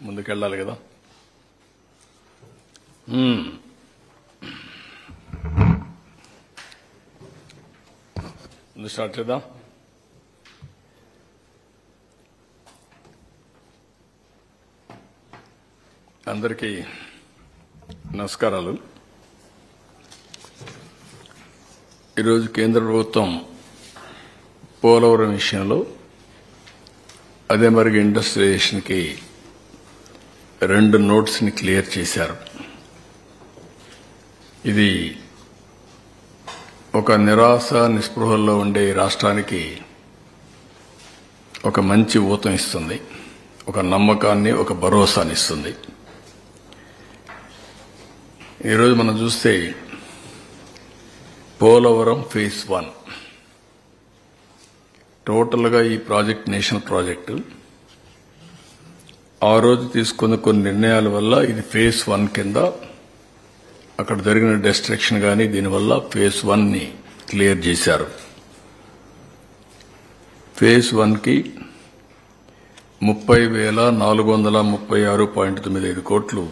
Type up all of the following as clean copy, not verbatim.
ముందుకెళ్ళాలి కదా. ముందు స్టార్ట్ చేద్దాం. అందరికీ నమస్కారాలు. ఈరోజు కేంద్ర ప్రభుత్వం పోలవరం విషయంలో అదే మరి ఇండస్ట్రియలైజేషన్కి 2 నోట్స్ని క్లియర్ చేశారు. ఇది ఒక నిరాశ నిస్పృహల్లో ఉండే రాష్ట్రానికి ఒక మంచి ఊతం ఇస్తుంది, ఒక నమ్మకాన్ని, ఒక భరోసాని ఇస్తుంది. ఈరోజు మనం చూస్తే పోలవరం ఫేజ్ 1 టోటల్గా ఈ ప్రాజెక్ట్ నేషనల్ ప్రాజెక్టు. ఆ రోజు తీసుకున్న కొన్ని నిర్ణయాల వల్ల ఇది ఫేజ్ 1 కింద అక్కడ జరిగిన డిస్ట్రక్షన్ కానీ దీనివల్ల ఫేజ్ 1ని క్లియర్ చేశారు. ఫేజ్ 1కి 30,436.95 కోట్లు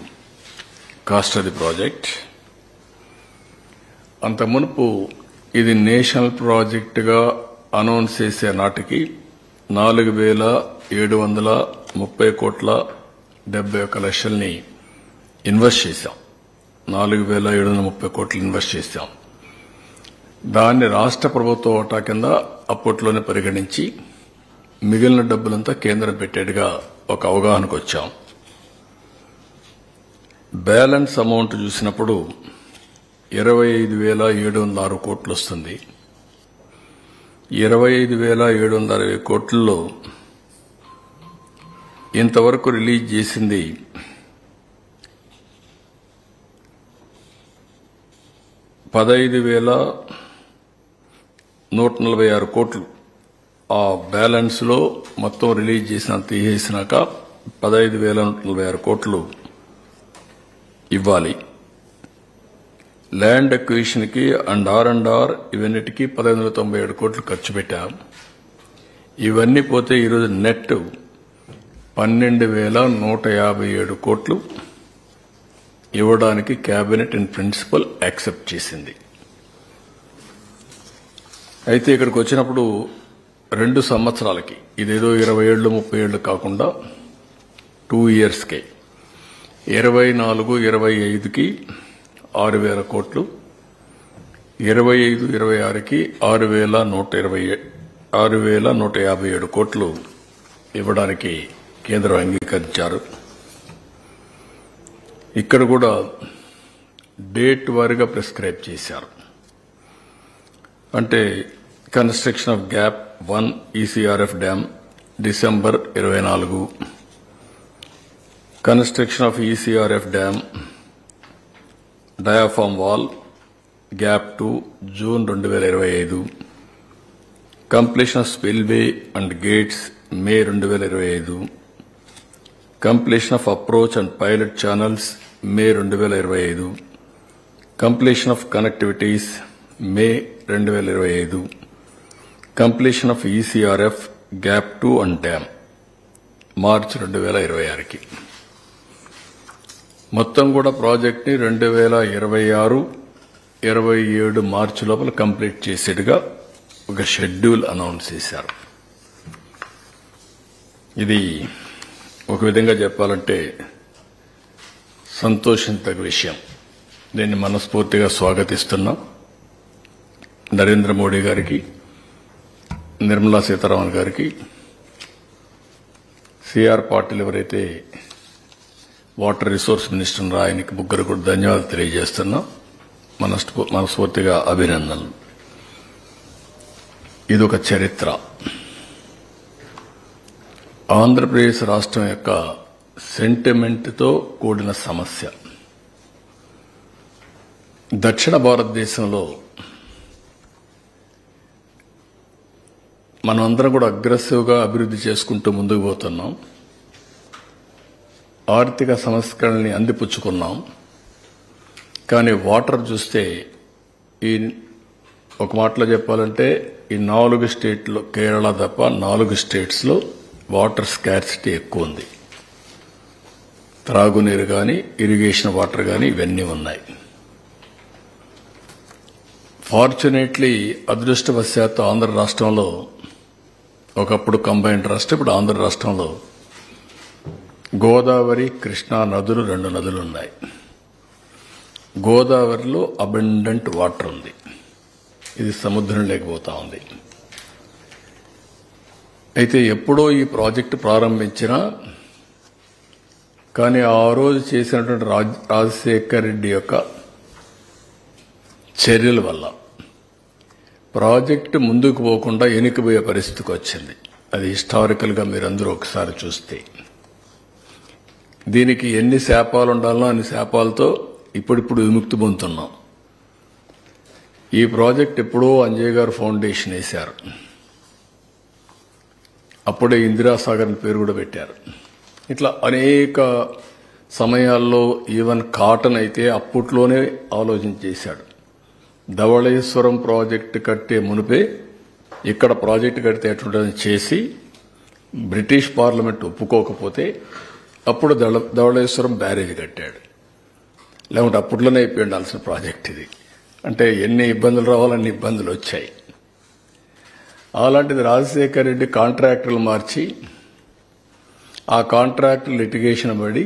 కాస్ట్ ఆఫ్ ది ప్రాజెక్ట్. అంత మునుపు ఇది నేషనల్ ప్రాజెక్టుగా అనౌన్స్ చేసే నాటికి 4,730,71,00,000ని ఇన్వెస్ట్ చేశాం. 4,730 కోట్లు ఇన్వెస్ట్ చేశాం. దాన్ని రాష్ట్ర ప్రభుత్వ వాటా కింద అప్పట్లోనే పరిగణించి మిగిలిన డబ్బులంతా కేంద్రం పెట్టేట్టుగా ఒక అవగాహనకు వచ్చాం. బ్యాలెన్స్ అమౌంట్ చూసినప్పుడు 25,706 కోట్లు వస్తుంది. 25,760 కోట్లలో ఇంతవరకు రిలీజ్ చేసింది 15,146 కోట్లు. ఆ బ్యాలెన్స్ లో మొత్తం రిలీజ్ తీసేసినాక 15,146 కోట్లు ఇవ్వాలి. ల్యాండ్ అక్విజిషన్ కి అండ్ ఆర్ ఇవన్నిటికీ 1,597 కోట్లు ఖర్చు పెట్టాం. ఇవన్నీ పోతే ఈరోజు నెట్ 12,157 కోట్లు ఇవ్వడానికి కేబినెట్ ఇన్ ప్రిన్సిపల్ యాక్సెప్ట్ చేసింది. అయితే ఇక్కడికి వచ్చినప్పుడు 2 సంవత్సరాలకి, ఇదేదో 20 ఏళ్లు 30 ఏళ్లు కాకుండా 2 ఇయర్స్కే 24-25కి 6,000 కోట్లు, 25-26కి 6,157 కోట్లు ఇవ్వడానికి కేంద్రం అంగీకరించారు. ఇక్కడ కూడా డేట్ వారీగా ప్రిస్క్రైబ్ చేశారు. అంటే construction of gap 1 ECRF dam December 24, construction of ECRF dam diaphragm wall gap 2 June 2025, completion of spillway and gates May 2025, completion of approach and pilot channels May 2025, completion of connectivities May 2025, completion of ECRF gap 2 and dam March 2026కి. మొత్తం కూడా project ని 2026-27 మార్చి లోపల complete చేసేట్టుగా ఒక schedule announce చేశారు. ఇది ఒక విధంగా చెప్పాలంటే సంతోషించదగ్గ విషయం. దీన్ని మనస్ఫూర్తిగా స్వాగతిస్తున్నాం. నరేంద్ర మోడీ గారికి, నిర్మలా సీతారామన్ గారికి, సిఆర్ పాటిల్ ఎవరైతే వాటర్ రిసోర్స్ మినిస్టర్ ఆయనకి ముగ్గురు కూడా ధన్యవాదాలు తెలియజేస్తున్నాం. మనస్ఫూర్తిగా అభినందనలు. ఇదొక చరిత్ర. ఆంధ్రప్రదేశ్ రాష్ట్రం యొక్క సెంటిమెంట్తో కూడిన సమస్య. దక్షిణ భారతదేశంలో మనమందరం కూడా అగ్రెసివ్గా అభివృద్ధి చేసుకుంటూ ముందుకు పోతున్నాం. ఆర్థిక సంస్కరణల్ని అందిపుచ్చుకున్నాం. కానీ వాటర్ చూస్తే ఈ ఒక మాటలో చెప్పాలంటే ఈ 4 స్టేట్లో, కేరళ తప్ప 4 స్టేట్స్లో వాటర్ స్కార్సిటీ ఎక్కువ ఉంది. త్రాగునీరు కానీ ఇరిగేషన్ వాటర్ కానీ ఇవన్నీ ఉన్నాయి. ఫార్చునేట్లీ అదృష్టవశాత్తు ఆంధ్ర రాష్ట్రంలో ఒకప్పుడు కంబైన్డ్ రాష్ట్రం, ఇప్పుడు ఆంధ్ర రాష్ట్రంలో గోదావరి కృష్ణా నదులు 2 నదులు ఉన్నాయి. గోదావరిలో అబండెంట్ వాటర్ ఉంది, ఇది సముద్రం లేకపోతా ఉంది. అయితే ఎప్పుడో ఈ ప్రాజెక్టు ప్రారంభించినా కానీ ఆ రోజు చేసినటువంటి రాజశేఖర్ రెడ్డి యొక్క చర్యల వల్ల ప్రాజెక్టు ముందుకు పోకుండా వెనుకబోయే పరిస్థితికి వచ్చింది. అది హిస్టారికల్గా మీరందరూ ఒకసారి చూస్తే దీనికి ఎన్ని శాపాలు ఉండాలో అన్ని శాపాలతో ఇప్పుడిప్పుడు విముక్తి పొందుతున్నాం. ఈ ప్రాజెక్ట్ ఎప్పుడో అంజయ్ గారు ఫౌండేషన్ వేశారు, అప్పుడే ఇందిరాసాగర్ అని పేరు కూడా పెట్టారు. ఇట్లా అనేక సమయాల్లో ఈవెన్ కాటన్ అయితే అప్పట్లోనే ఆలోచన చేశాడు. ధవళేశ్వరం ప్రాజెక్టు కట్టే మునిపే ఇక్కడ ప్రాజెక్టు కడితే ఎట్లుంటుందని చేసి బ్రిటిష్ పార్లమెంట్ ఒప్పుకోకపోతే అప్పుడు ధవళేశ్వరం బ్యారేజ్ కట్టాడు. లేకుంటే అప్పట్లోనే అయిపోయి ఉండాల్సిన ప్రాజెక్ట్ ఇది. అంటే ఎన్ని ఇబ్బందులు రావాలన్ని ఇబ్బందులు వచ్చాయి. అలాంటిది రాజశేఖర్ రెడ్డి కాంట్రాక్టర్లు మార్చి ఆ కాంట్రాక్ట్ లిటిగేషన్ పడి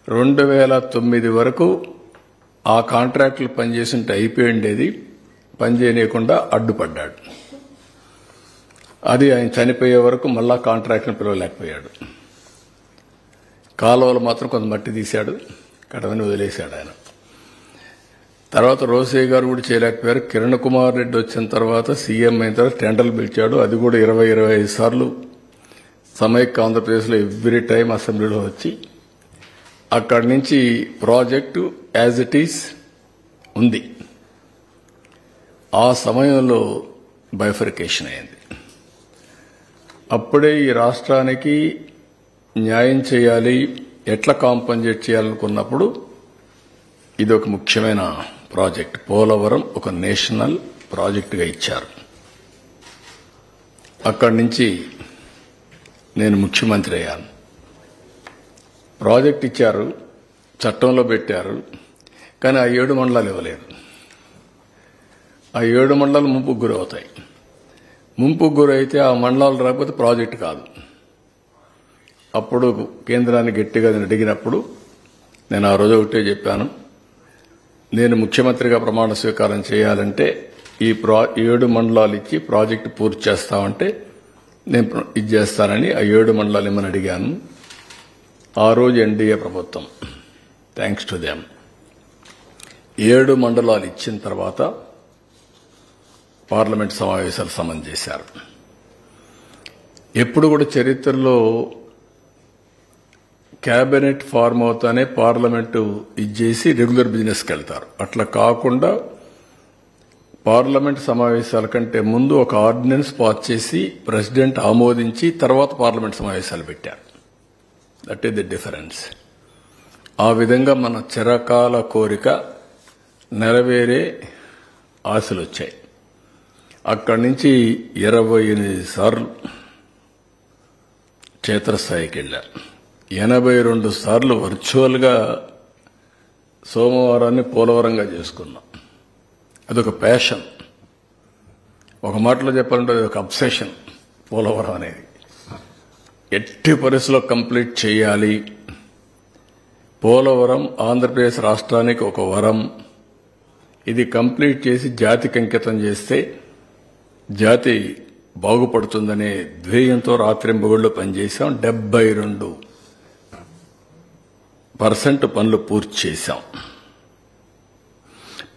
2009 వరకు ఆ కాంట్రాక్టులు పనిచేస్తుంటే అయిపోయి ఉండేది, పనిచేయనీయకుండా అడ్డుపడ్డాడు. అది ఆయన చనిపోయే వరకు మళ్ళా కాంట్రాక్ట్ని పిలవలేకపోయాడు. కాలువలు మాత్రం కొంత మట్టి తీశాడు, కడవని వదిలేశాడు ఆయన. తర్వాత రోసయ్య గారు కూడా చేయలేకపోయారు. కిరణ్ కుమార్ రెడ్డి వచ్చిన తర్వాత సీఎం అయిన తర్వాత టెండర్లు పిలిచాడు, అది కూడా 20-25 సార్లు సమైక్య ఆంధ్రప్రదేశ్లో ఎవ్రీ టైం అసెంబ్లీలో వచ్చి అక్కడి నుంచి ప్రాజెక్టు యాజ్ ఇట్ ఈస్ ఉంది. ఆ సమయంలో బైఫర్కేషన్ అయింది. అప్పుడే ఈ రాష్ట్రానికి న్యాయం చేయాలి, ఎట్లా కాంపన్సేట్ చేయాలనుకున్నప్పుడు ఇది ఒక ముఖ్యమైన ప్రాజెక్ట్. పోలవరం ఒక నేషనల్ ప్రాజెక్టుగా ఇచ్చారు. అక్కడి నుంచి నేను ముఖ్యమంత్రి అయ్యాను. ప్రాజెక్ట్ ఇచ్చారు, చట్టంలో పెట్టారు, కానీ ఆ 7 మండలాలు ఇవ్వలేదు. ఆ 7 మండలాలు ముంపుకు గురవుతాయి. ముంపుకు గురైతే ఆ మండలాలు రాకపోతే ప్రాజెక్టు కాదు. అప్పుడు కేంద్రాన్ని గట్టిగా అడిగినప్పుడు నేను ఆ రోజు ఒకటే చెప్పాను, నేను ముఖ్యమంత్రిగా ప్రమాణ స్వీకారం చేయాలంటే ఈ 7 మండలాలు ఇచ్చి ప్రాజెక్టు పూర్తి చేస్తామంటే నేను ఇది చేస్తానని ఆ 7 మండలాలు ఇమ్మని అడిగాను. ఆ రోజు ఎన్డీఏ ప్రభుత్వం, థ్యాంక్స్ టు దెమ్, 7 మండలాలు ఇచ్చిన తర్వాత పార్లమెంట్ సమావేశాలు సమన్ చేశారు. ఎప్పుడు కూడా చరిత్రలో కేబినెట్ ఫార్మ్ అవుతానే పార్లమెంటు ఇచ్చేసి రెగ్యులర్ బిజినెస్కి వెళ్తారు. అట్లా కాకుండా పార్లమెంట్ సమావేశాల కంటే ముందు ఒక ఆర్డినెన్స్ పాస్ చేసి ప్రెసిడెంట్ ఆమోదించి తర్వాత పార్లమెంట్ సమావేశాలు పెట్టారు. That is the difference. ఆ విధంగా మన చిరకాల కోరిక నెరవేరే ఆశలు వచ్చాయి. అక్కడి నుంచి 28 సార్లు క్షేత్రస్థాయికి వెళ్ళారు. 82 సార్లు వర్చువల్గా సోమవారాన్ని పోలవరంగా చేసుకున్నాం. అదొక ప్యాషన్. ఒక మాటలో చెప్పాలంటే అది ఒక అబ్సెషన్. పోలవరం అనేది ఎట్టి పరిస్థితుల్లో కంప్లీట్ చేయాలి. పోలవరం ఆంధ్రప్రదేశ్ రాష్ట్రానికి ఒక వరం. ఇది కంప్లీట్ చేసి జాతికి అంకితం చేస్తే జాతి బాగుపడుతుందనే ధ్యేయంతో రాత్రింబగళ్ళు పనిచేశాం. 72% పనులు పూర్తి చేశాం.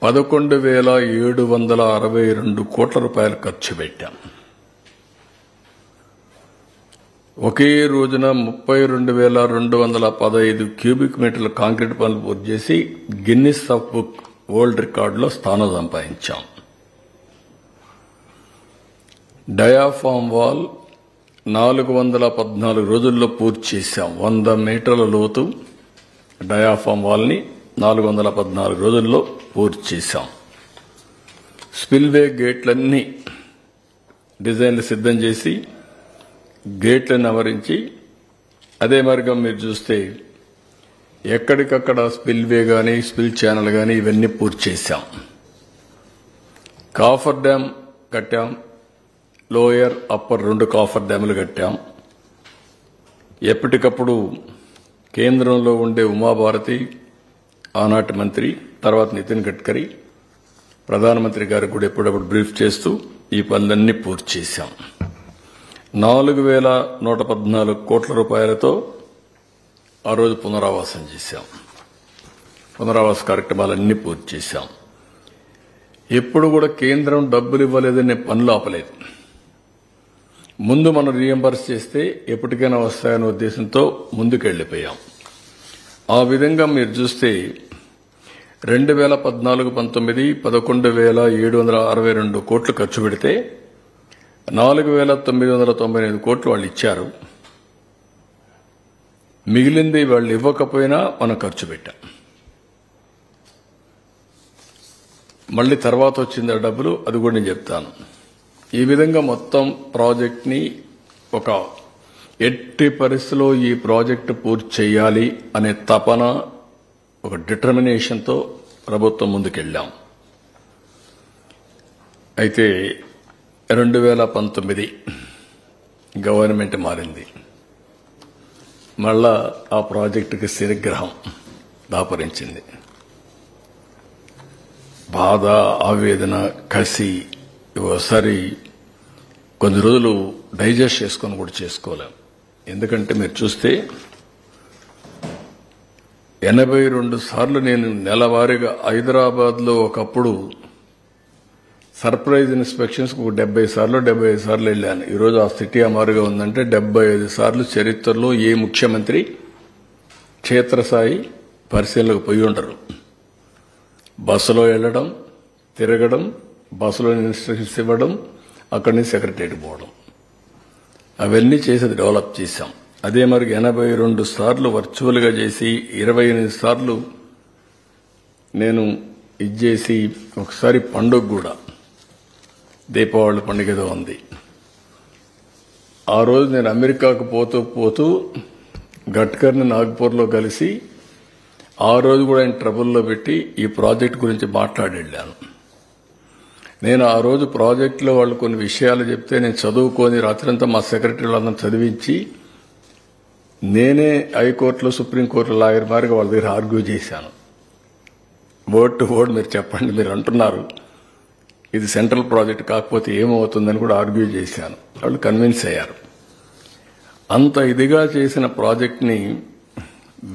11,762 కోట్ల రూపాయలు ఖర్చు పెట్టాం. ఒకే రోజున 32,215 క్యూబిక్ మీటర్ల కాంక్రీట్ పనులు పూర్తి చేసి గిన్నిస్ ఆఫ్ బుక్ వరల్డ్ రికార్డులో స్థానం సంపాదించాం. డయాఫామ్ వాల్ 414 రోజుల్లో పూర్తి చేశాం. 100 మీటర్ల లోతు డయాఫామ్ వాల్ని 414 రోజుల్లో పూర్తి చేశాం. స్పిల్వే గేట్లన్నీ డిజైన్లు సిద్ధం చేసి గేట్లను అమరించి, అదే మార్గం మీరు చూస్తే ఎక్కడికక్కడ స్పిల్వే కానీ స్పిల్ ఛానల్ కానీ ఇవన్నీ పూర్తి చేశాం. కాఫర్ డ్యామ్ కట్టాం, లోయర్ అప్పర్ 2 కాఫర్ డ్యాములు కట్టాం. ఎప్పటికప్పుడు కేంద్రంలో ఉండే ఉమాభారతి, ఆనాటి మంత్రి, తర్వాత నితిన్ గడ్కరీ, ప్రధానమంత్రి గారికి కూడా ఎప్పుడప్పుడు బ్రీఫ్ చేస్తూ ఈ పనులన్నీ పూర్తి చేశాం. 4,114 కోట్ల రూపాయలతో ఆ రోజు పునరావాసం చేశాం. పునరావాస కార్యక్రమాలన్నీ పూర్తి చేశాం. ఎప్పుడు కూడా కేంద్రం డబ్బులు ఇవ్వలేదని పనులు ఆపలేదు. ముందు మనం రీఎంబర్స్ చేస్తే ఎప్పటికైనా వస్తాయనే ఉద్దేశంతో ముందుకెళ్లిపోయాం. ఆ విధంగా మీరు చూస్తే 2014-19 11,762 కోట్లు ఖర్చు పెడితే 4,998 కోట్లు వాళ్ళు ఇచ్చారు. మిగిలింది వాళ్ళు ఇవ్వకపోయినా మనం ఖర్చు పెట్టాం. మళ్ళీ తర్వాత వచ్చింది ఆ డబ్బులు, అది కూడా నేను చెప్తాను. ఈ విధంగా మొత్తం ప్రాజెక్ట్ని ఒక ఎట్టి పరిస్థితిలో ఈ ప్రాజెక్టు పూర్తి చేయాలి అనే తపన, ఒక డిటర్మినేషన్తో ప్రభుత్వం ముందుకెళ్లాం. అయితే 2019 గవర్నమెంట్ మారింది. మళ్ళా ఆ ప్రాజెక్టుకి శనిగ్రహం దాపరించింది. బాధ, ఆవేదన, కసి ఒకసారి కొన్ని రోజులు డైజెస్ట్ చేసుకొని కూడా చేసుకోలేం. ఎందుకంటే మీరు చూస్తే 82 సార్లు నేను నెలవారీగా హైదరాబాద్లో ఒకప్పుడు సర్ప్రైజ్ ఇన్స్పెక్షన్స్ 75 సార్లు వెళ్ళాను. ఈరోజు ఆ సిటీ అమారుగా ఉందంటే 75 సార్లు చరిత్రలో ఏ ముఖ్యమంత్రి క్షేత్రస్థాయి పరిశీలనకు పోయి ఉండరు. బస్సులో వెళ్లడం, తిరగడం, బస్సులో ఇన్స్ట్రక్షన్స్ ఇవ్వడం, అక్కడి నుంచి సెక్రటరీకి పోవడం, అవన్నీ చేసి డెవలప్ చేశాం. అదే మరి 82 సార్లు వర్చువల్గా చేసి 28 సార్లు నేను ఇచ్చేసి ఒకసారి పండుగ కూడా దీపావళి పండుగ ఏదో ఉంది. ఆ రోజు నేను అమెరికాకు పోతూ గడ్కర్ని నాగ్పూర్లో కలిసి ఆ రోజు కూడా ఆయన ట్రబుల్లో పెట్టి ఈ ప్రాజెక్ట్ గురించి మాట్లాడి వెళ్ళాను. నేను ఆ రోజు ప్రాజెక్టులో వాళ్ళు కొన్ని విషయాలు చెప్తే నేను చదువుకొని రాత్రంతా మా సెక్రటరీలందరూ చదివించి నేనే హైకోర్టులో సుప్రీంకోర్టులో లాయర్ మారిగా వాళ్ళ దగ్గర ఆర్గ్యూ చేశాను. వర్డ్ టు వర్డ్ మీరు చెప్పండి, మీరు అంటున్నారు ఇది సెంట్రల్ ప్రాజెక్ట్ కాకపోతే ఏమవుతుందని కూడా ఆర్గ్యూ చేశాను. వాళ్ళు కన్విన్స్ అయ్యారు. అంత ఇదిగా చేసిన ప్రాజెక్ట్ని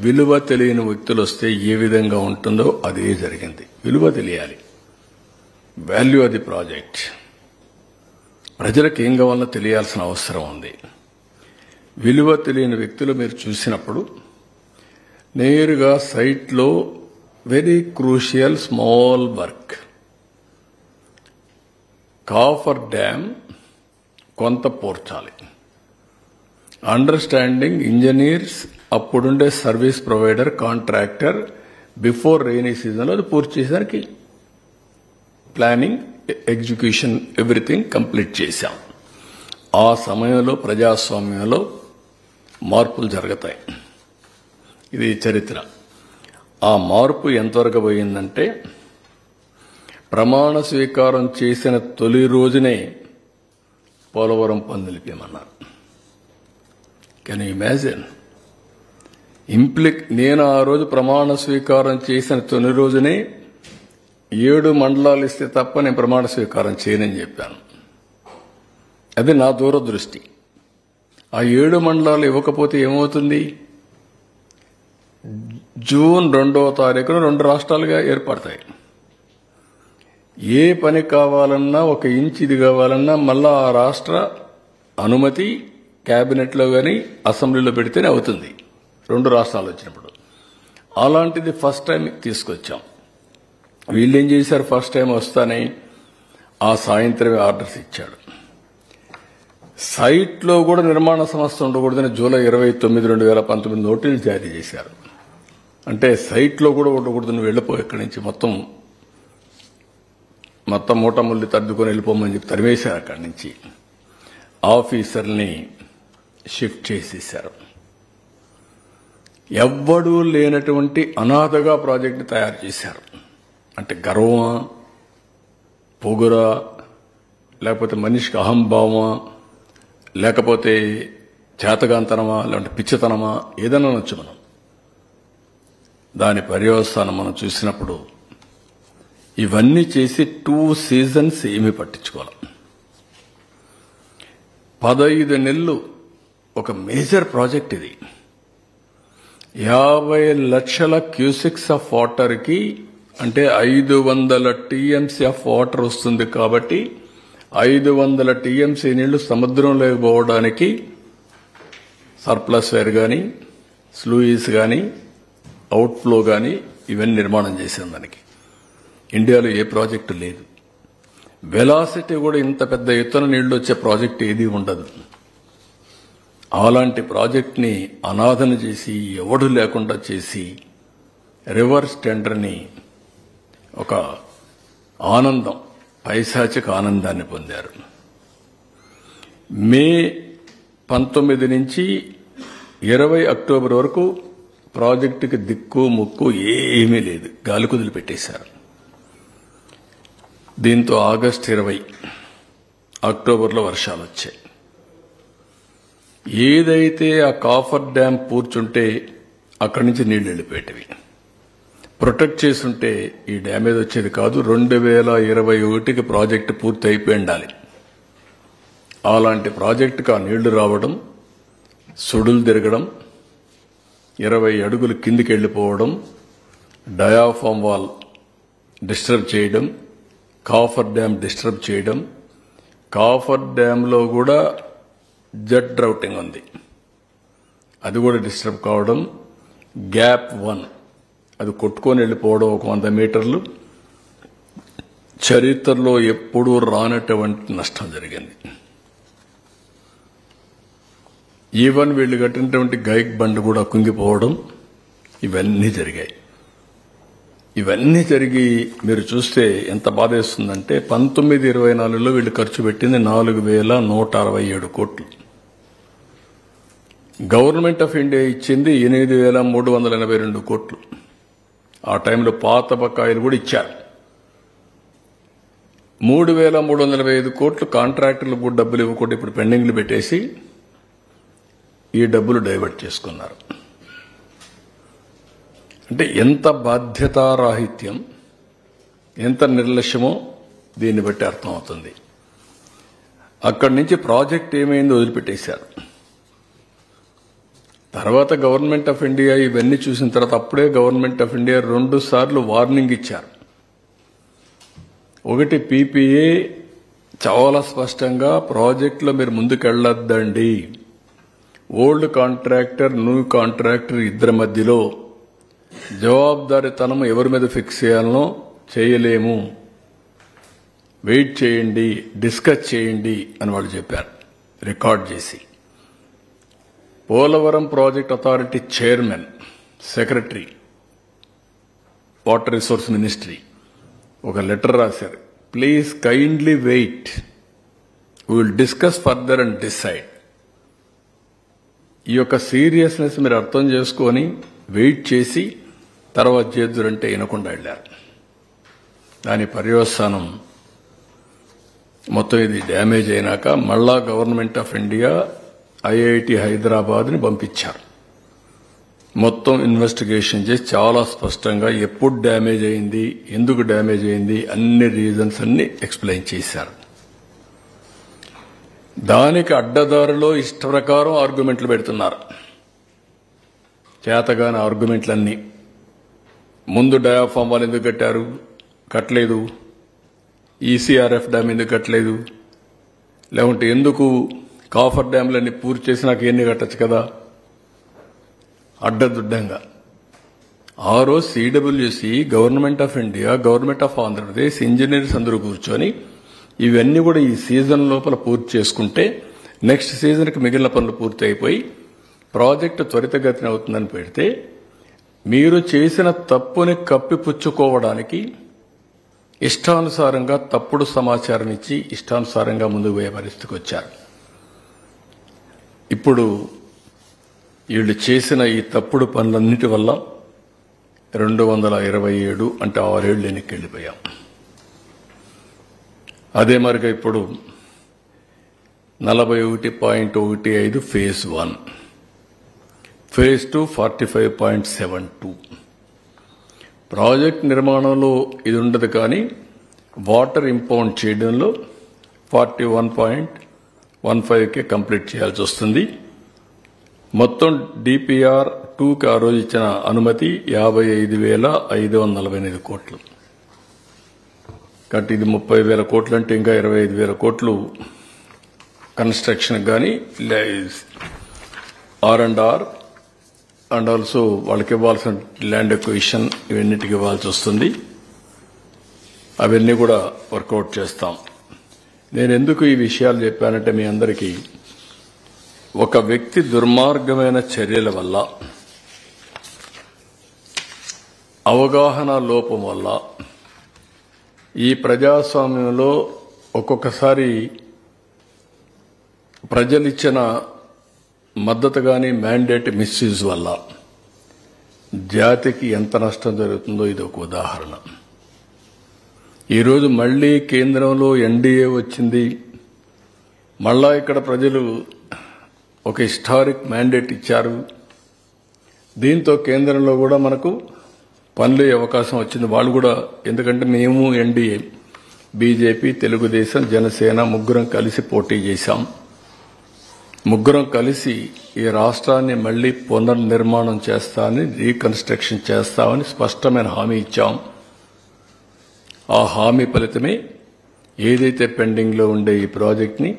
విలువ తెలియని వ్యక్తులు వస్తే ఏ విధంగా ఉంటుందో అదే జరిగింది. విలువ తెలియాలి, వాల్యూ ఆఫ్ ది ప్రాజెక్ట్. ప్రజలకు ఏం కావాలో తెలియాల్సిన అవసరం ఉంది. విలువ తెలియని వ్యక్తులు మీరు చూసినప్పుడు నేరుగా సైట్లో very crucial small work, coffer dam కొంత పోర్చాలి. అండర్స్టాండింగ్ ఇంజనీర్స్, అప్పుడుండే service provider, contractor before rainy సీజన్లో అది పూర్తి చేసేసరికి ప్లానింగ్, ఎగ్జిక్యూషన్ ఎవ్రీథింగ్ కంప్లీట్ చేశాం. ఆ సమయంలో ప్రజాస్వామ్యంలో మార్పులు జరుగుతాయి. ఇది చరిత్ర. ఆ మార్పు ఎంతవరకు పోయిందంటే ప్రమాణ స్వీకారం చేసిన తొలి రోజునే పోలవరం పనులు నిలిపేయమన్నారు. Can you imagine? నేను ఆ రోజు ప్రమాణ స్వీకారం చేసిన తొలి రోజునే 7 మండలాలు ఇస్తే తప్ప నేను ప్రమాణ స్వీకారం చేయనని చెప్పాను. అది నా దూరదృష్టి. ఆ 7 మండలాలు ఇవ్వకపోతే ఏమవుతుంది? జూన్ 2వ తారీఖున 2 రాష్ట్రాలుగా ఏర్పడతాయి. ఏ పని కావాలన్నా, 1 ఇంచ్ ఇది కావాలన్నా మళ్ళా ఆ రాష్ట్ర అనుమతి కేబినెట్లో కానీ అసెంబ్లీలో పెడితేనే అవుతుంది 2 రాష్ట్రాలు వచ్చినప్పుడు. అలాంటిది ఫస్ట్ టైం తీసుకొచ్చాం. వీళ్ళేం చేశారు? ఫస్ట్ టైం వస్తానే ఆ సాయంత్రమే ఆర్డర్స్ ఇచ్చాడు. సైట్లో కూడా నిర్మాణ సంస్థ ఉండకూడదని జూలై 29, 2019 నోటీసులు జారీ చేశారు. అంటే సైట్లో కూడా ఉండకూడదని వెళ్ళిపో, ఇక్కడి నుంచి మొత్తం మూటముల్లి తద్దుకొని వెళ్ళిపోమని చెప్పి తరివేశారు. అక్కడి నుంచి ఆఫీసర్ని షిఫ్ట్ చేసేశారు. ఎవ్వడూ లేనటువంటి అనాథగా ప్రాజెక్టుని తయారు చేశారు. అంటే గర్వమా, పొగురా, లేకపోతే మనిషికి అహంభావమా, లేకపోతే చేతగాంతనమా, లేదంటే పిచ్చితనమా, ఏదైనా అనొచ్చు మనం. దాని పర్యవసానం మనం చూసినప్పుడు ఇవన్నీ చేసి 2 సీజన్స్ ఏమీ పట్టించుకోవాలి. 15 నెలలు ఒక మేజర్ ప్రాజెక్ట్ ఇది. 50 లక్షల క్యూసెక్స్ ఆఫ్ వాటర్కి అంటే 500 టీఎంసీ ఆఫ్ వాటర్ వస్తుంది. కాబట్టి 500 టీఎంసీ నీళ్లు సముద్రంలోకి పోవడానికి సర్ప్లస్ వైర్ కానీ, స్లూయిస్ కానీ, అవుట్ఫ్లో కానీ ఇవన్నీ నిర్మాణం చేశాం. దానికి ఇండియాలో ఏ ప్రాజెక్టు లేదు. వెలాసిటీ కూడా ఇంత పెద్ద ఎత్తున నీళ్లు వచ్చే ప్రాజెక్ట్ ఏదీ ఉండదు. అలాంటి ప్రాజెక్ట్ని అనాథన చేసి, ఎవడు లేకుండా చేసి, రివర్స్ టెండర్ని ఒక ఆనందం, పైశాచిక ఆనందాన్ని పొందారు. మే 19 నుంచి 20 అక్టోబర్ వరకు ప్రాజెక్టుకి దిక్కు ముక్కు ఏమీ లేదు, గాలి కుదిలి పెట్టేశారు. దీంతో ఆగస్టు 20 అక్టోబర్లో వర్షాలు వచ్చాయి. ఏదైతే ఆ కాఫర్ డ్యాం పూర్చుంటే అక్కడి నుంచి నీళ్లు వెళ్ళిపోయేటివి. ప్రొటెక్ట్ చేసుంటే ఈ డ్యామేజ్ వచ్చేది కాదు. 2021కి ప్రాజెక్టు పూర్తి అయిపోయి ఉండాలి. అలాంటి ప్రాజెక్టుకు ఆ నీళ్లు రావడం, సుడులు తిరగడం, 20 అడుగులు కిందికి వెళ్ళిపోవడం, డయాఫామ్ వాల్ డిస్టర్బ్ చేయడం, కాఫర్ డ్యాం డిస్టర్బ్ చేయడం. కాఫర్ డ్యాంలో కూడా జెట్ డ్రౌటింగ్ ఉంది, అది కూడా డిస్టర్బ్ కావడం. గ్యాప్ 1 అది కొట్టుకొని వెళ్ళిపోవడం 100 మీటర్లు. చరిత్రలో ఎప్పుడూ రానటువంటి నష్టం జరిగింది. ఈవెన్ వీళ్ళు కట్టినటువంటి గైక్ బండ్ కూడా కుంగిపోవడం, ఇవన్నీ జరిగాయి. ఇవన్నీ జరిగి మీరు చూస్తే ఎంత బాధేస్తుందంటే 1924లో వీళ్ళు ఖర్చు పెట్టింది 4167 కోట్లు. గవర్నమెంట్ ఆఫ్ ఇండియా ఇచ్చింది 8382 కోట్లు. ఆ టైంలో పాత బకాయిలు కూడా ఇచ్చారు. 3345 కోట్లు కాంట్రాక్టర్లకు కూడా డబ్బులు ఇవ్వకుండా ఇప్పుడు పెండింగ్లు పెట్టేసి ఈ డబ్బులు డైవర్ట్ చేసుకున్నారు. అంటే ఎంత బాధ్యతారాహిత్యం, ఎంత నిర్లక్ష్యమో దీన్ని బట్టి అర్థమవుతుంది. అక్కడి నుంచి ప్రాజెక్ట్ ఏమైందో వదిలిపెట్టేశారు. తర్వాత గవర్నమెంట్ ఆఫ్ ఇండియా ఇవన్నీ చూసిన తర్వాత అప్పుడే గవర్నమెంట్ ఆఫ్ ఇండియా 2 సార్లు వార్నింగ్ ఇచ్చారు. ఒకటి పీపీఏ చాలా స్పష్టంగా ప్రాజెక్టులో మీరు ముందుకెళ్లొద్దండి, ఓల్డ్ కాంట్రాక్టర్ న్యూ కాంట్రాక్టర్ ఇద్దరి మధ్యలో జవాబుదారీతనం ఎవరి మీద ఫిక్స్ చేయాలనో చేయలేము, వెయిట్ చేయండి, డిస్కస్ చేయండి అని వాళ్ళు చెప్పారు రికార్డ్ చేసి. Polavaram project authority chairman, secretary, water resource ministry ఒక లెటర్ రాశారు. Please kindly wait, we will discuss further and decide. ఈ యొక్క సీరియస్నెస్ మీరు అర్థం చేసుకొని వెయిట్ చేసి తర్వాత చేద్దురంటే వినకుండా వెళ్ళారు. దాని పర్యవసానం మొత్తం ఇది డ్యామేజ్ అయినాక మళ్ళా గవర్నమెంట్ ఆఫ్ ఇండియా ఐఐటి హైదరాబాద్ని పంపించారు. మొత్తం ఇన్వెస్టిగేషన్ చేసి చాలా స్పష్టంగా ఎప్పుడు డ్యామేజ్ అయింది, ఎందుకు డ్యామేజ్ అయింది, అన్ని రీజన్స్ అన్ని ఎక్స్ప్లెయిన్ చేశారు. దానికి అడ్డదారిలో ఇష్ట ప్రకారం ఆర్గ్యుమెంట్లు పెడుతున్నారు. చేతగాని ఆర్గ్యుమెంట్లన్నీ. ముందు డయాఫామ్ వాళ్ళు ఎందుకు కట్టారు, కట్టలేదు. ఈసీఆర్ఎఫ్ డ్యామ్ ఎందుకు కట్టలేదు, లేకుంటే ఎందుకు కాఫర్ డ్యామ్లన్నీ పూర్తి చేసి నాకు ఎన్ని కట్టచ్చు కదా, అడ్డదుడ్డంగా. ఆ రోజు CWC, government of India, government of Andhra Pradesh engineers అందరూ కూర్చొని ఇవన్నీ కూడా ఈ సీజన్ లోపల పూర్తి చేసుకుంటే నెక్స్ట్ సీజన్కి మిగిలిన పనులు పూర్తి అయిపోయి ప్రాజెక్టు త్వరితగతిన అవుతుందని పెడితే, మీరు చేసిన తప్పుని కప్పిపుచ్చుకోవడానికి ఇష్టానుసారంగా తప్పుడు సమాచారం ఇచ్చి ఇష్టానుసారంగా ముందుకు పోయే పరిస్థితికి వచ్చారు. ఇప్పుడు వీళ్ళు చేసిన ఈ తప్పుడు పనులన్నిటి వల్ల 227 అంటే 6 ఏళ్లు వెనక్కి వెళ్ళిపోయాం. అదే మరిగా ఇప్పుడు 41.15 ఫేజ్ 1, ఫేజ్ 2 45.72. ప్రాజెక్ట్ నిర్మాణంలో ఇది ఉండదు, కానీ వాటర్ ఇంపౌండ్ చేయడంలో 41.15కే కంప్లీట్ చేయాల్సి వస్తుంది. మొత్తం డిపిఆర్ 2కి ఆ రోజు ఇచ్చిన అనుమతి 55,548 కోట్లు. కాబట్టి ఇది 30,000 కోట్లు అంటే ఇంకా 25,000 కోట్లు కన్స్ట్రక్షన్ కానీ R&R అండ్ ఆల్సో వాళ్ళకి ఇవ్వాల్సిన ల్యాండ్ ఎక్విజిషన్ ఇవన్నిటికి ఇవ్వాల్సి వస్తుంది. అవన్నీ కూడా వర్కౌట్ చేస్తాం. నేను ఎందుకు ఈ విషయాలు చెప్పానంటే మీ అందరికీ ఒక వ్యక్తి దుర్మార్గమైన చర్యల వల్ల, అవగాహన లోపం వల్ల ఈ ప్రజాస్వామ్యంలో ఒక్కొక్కసారి ప్రజలిచ్చిన మద్దతు కానీ మ్యాండేట్ మిస్యూజ్ వల్ల జాతికి ఎంత నష్టం జరుగుతుందో ఇది ఒక ఉదాహరణ. ఈరోజు మళ్లీ కేంద్రంలో ఎన్డీఏ వచ్చింది. మళ్ళా ఇక్కడ ప్రజలు ఒక హిస్టారిక్ మ్యాండేట్ ఇచ్చారు. దీంతో కేంద్రంలో కూడా మనకు పనులే అవకాశం వచ్చింది. వాళ్ళు కూడా, ఎందుకంటే మేము ఎన్డీఏ, బీజేపీ, తెలుగుదేశం, జనసేన ముగ్గురం కలిసి పోటీ చేశాం. ముగ్గురం కలిసి ఈ రాష్ట్రాన్ని మళ్లీ పునర్నిర్మాణం చేస్తామని, రీకన్స్ట్రక్షన్ చేస్తామని స్పష్టమైన హామీ ఇచ్చాం. ఆ హామీ ఫలితమే ఏదైతే పెండింగ్లో ఉండే ఈ ప్రాజెక్ట్ని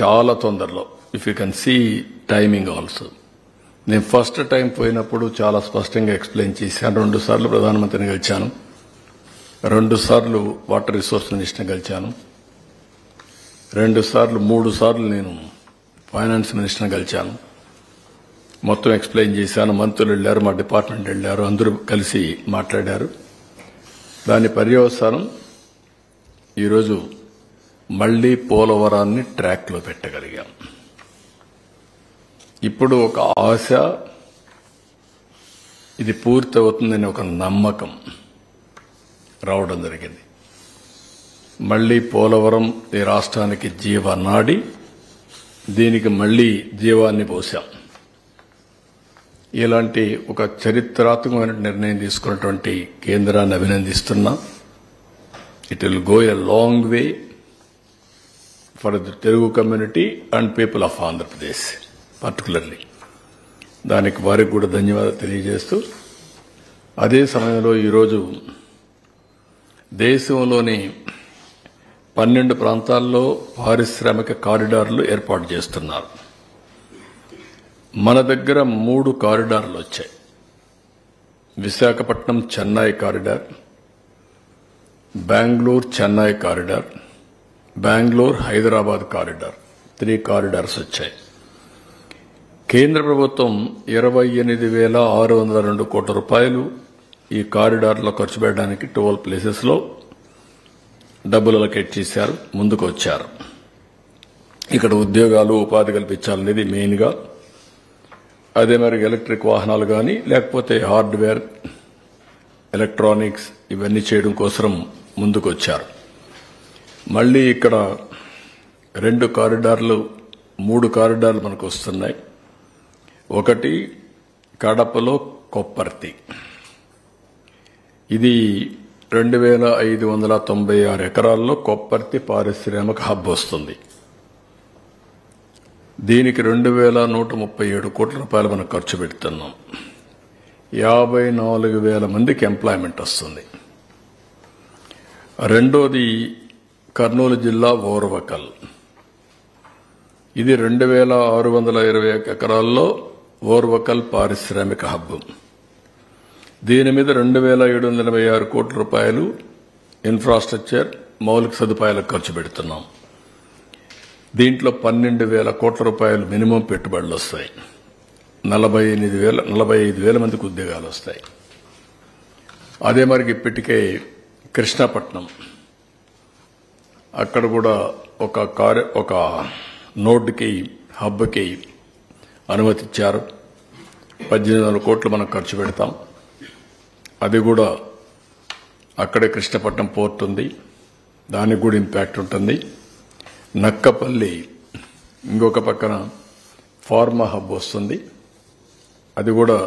చాలా తొందరలో, if you can see timing also, నేను ఫస్ట్ టైం పోయినప్పుడు చాలా స్పష్టంగా ఎక్స్ప్లెయిన్ చేశాను. 2 సార్లు ప్రధానమంత్రిని కలిశాను, 2 సార్లు వాటర్ రిసోర్స్ మినిస్టర్ని కలిశాను, 3 సార్లు నేను ఫైనాన్స్ మినిస్టర్ని కలిశాను. మొత్తం ఎక్స్ప్లెయిన్ చేశాను. మంత్రులు వెళ్లారు, మా డిపార్ట్మెంట్ వెళ్లారు, అందరూ కలిసి మాట్లాడారు. దాని పర్యవసానం ఈరోజు మళ్లీ పోలవరాన్ని ట్రాక్లో పెట్టగలిగాం. ఇప్పుడు ఒక ఆశ, ఇది పూర్తవుతుందని ఒక నమ్మకం రావడం జరిగింది. మళ్లీ పోలవరం ఈ రాష్ట్రానికి జీవనాడి, దీనికి మళ్లీ జీవాన్ని పోశాం. ఇలాంటి ఒక చరిత్రాత్మకమైన నిర్ణయం తీసుకున్నటువంటి కేంద్రాన్ని అభినందిస్తున్నా. It will go a long way for the Telugu community and people of Andhra Pradesh particularly. దానికి వారికి కూడా ధన్యవాదాలు తెలియజేస్తూ, అదే సమయంలో ఈరోజు దేశంలోని 12 ప్రాంతాల్లో పారిశ్రామిక కారిడార్లు ఏర్పాటు చేస్తున్నారు. మన దగ్గర 3 కారిడార్లు వచ్చాయి. Visakhapatnam Chennai corridor, Bengaluru Chennai corridor, Bengaluru Hyderabad corridor, 3 corridors వచ్చాయి. కేంద్ర ప్రభుత్వం 28,602 కోట్ల రూపాయలు ఈ కారిడార్లో ఖర్చు పెట్టడానికి 12 ప్లేసెస్లో డబ్బులు అలొకేట్ చేశారు, ముందుకు వచ్చారు. ఇక్కడ ఉద్యోగాలు, ఉపాధి కల్పించాలనేది మెయిన్గా. అదే మరి ఎలక్ట్రిక్ వాహనాలు కానీ, లేకపోతే హార్డ్వేర్, ఎలక్ట్రానిక్స్ ఇవన్నీ చేయడం కోసం ముందుకు వచ్చారు. మళ్లీ ఇక్కడ 2 కారిడార్లు, 3 కారిడార్లు మనకు వస్తున్నాయి. ఒకటి కడపలో కొప్పర్తి, ఇది 2,596 ఎకరాల్లో కొప్పర్తి పారిశ్రామిక హబ్ వస్తుంది. దీనికి 2,137 కోట్ల రూపాయలు మనం ఖర్చు పెడుతున్నాం. 54,000 మందికి ఎంప్లాయ్మెంట్ వస్తుంది. రెండోది కర్నూలు జిల్లా ఓర్వకల్, ఇది 2,620 ఎకరాల్లో ఓర్వకల్ పారిశ్రామిక హబ్. దీని మీద 2,786 కోట్ల రూపాయలు ఇన్ఫ్రాస్ట్రక్చర్, మౌలిక సదుపాయాలకు ఖర్చు పెడుతున్నాం. దీంట్లో 12,000 కోట్ల రూపాయలు మినిమం పెట్టుబడులు వస్తాయి. 45,000 మందికి ఉద్యోగాలు వస్తాయి. అదే మరికి ఇప్పటికే కృష్ణపట్నం, అక్కడ కూడా ఒక నోడ్కి, హబ్కి అనుమతిచ్చారు. 1800 కోట్లు మనం ఖర్చు పెడతాం. అది కూడా అక్కడే కృష్ణపట్నం పోర్ట్ ఉంది, దానికి కూడా ఇంపాక్ట్ ఉంటుంది. నక్కపల్లి ఇంకొక పక్కన ఫార్మా హబ్ వస్తుంది, అది కూడా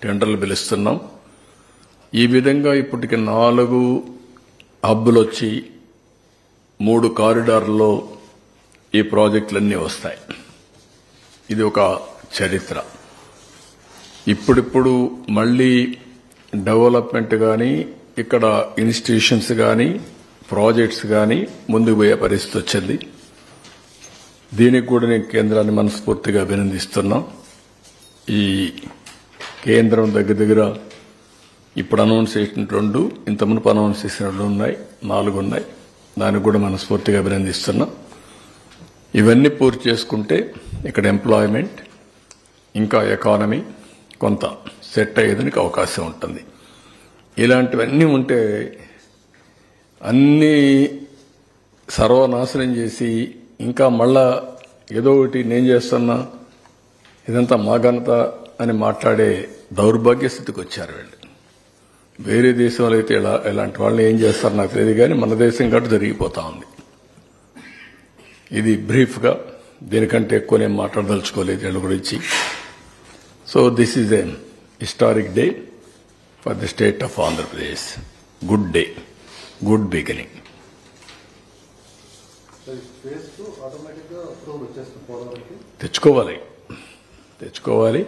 టెండర్లు పిలుస్తున్నాం. ఈ విధంగా ఇప్పటికి 4 హబ్బులు వచ్చి 3 కారిడార్లలో ఈ ప్రాజెక్టులన్నీ వస్తాయి. ఇది ఒక చరిత్ర. ఇప్పుడిప్పుడు మళ్లీ డెవలప్మెంట్ కానీ, ఇక్కడ ఇన్స్టిట్యూషన్స్ కానీ, ప్రాజెక్ట్స్ కానీ ముందుకు పోయే పరిస్థితి వచ్చింది. దీనికి కూడా నేను కేంద్రాన్ని మనస్ఫూర్తిగా అభినందిస్తున్నాం. ఈ కేంద్రం దగ్గర ఇప్పుడు అనౌన్స్ చేసిన 2, ఇంత మునుపు అనౌన్స్ చేసిన 2 ఉన్నాయి, 4 ఉన్నాయి. దానికి కూడా మనస్ఫూర్తిగా అభినందిస్తున్నాం. ఇవన్నీ పూర్తి చేసుకుంటే ఇక్కడ ఎంప్లాయ్మెంట్ ఇంకా ఎకానమీ కొంత సెట్ అయ్యేదానికి అవకాశం ఉంటుంది. ఇలాంటివన్నీ ఉంటే అన్నీ సర్వనాశనం చేసి ఇంకా మళ్ళా ఏదో ఒకటి నేను చేస్తున్నా, ఇదంతా మా ఘనత అని మాట్లాడే దౌర్భాగ్య స్థితికి వచ్చారు వీళ్ళు. వేరే దేశంలో అయితే ఇలాంటి వాళ్ళని ఏం చేస్తారో నాకు తెలియదు, కానీ మన దేశం గట్టు జరిగిపోతా ఉంది. ఇది బ్రీఫ్గా, దీనికంటే ఎక్కువ నేను మాట్లాడదలుచుకోలేదు వీళ్ళ గురించి. So this is a historic day for the state of Andhra Pradesh. Good day, good beginning. తెచ్చుకోవాలి.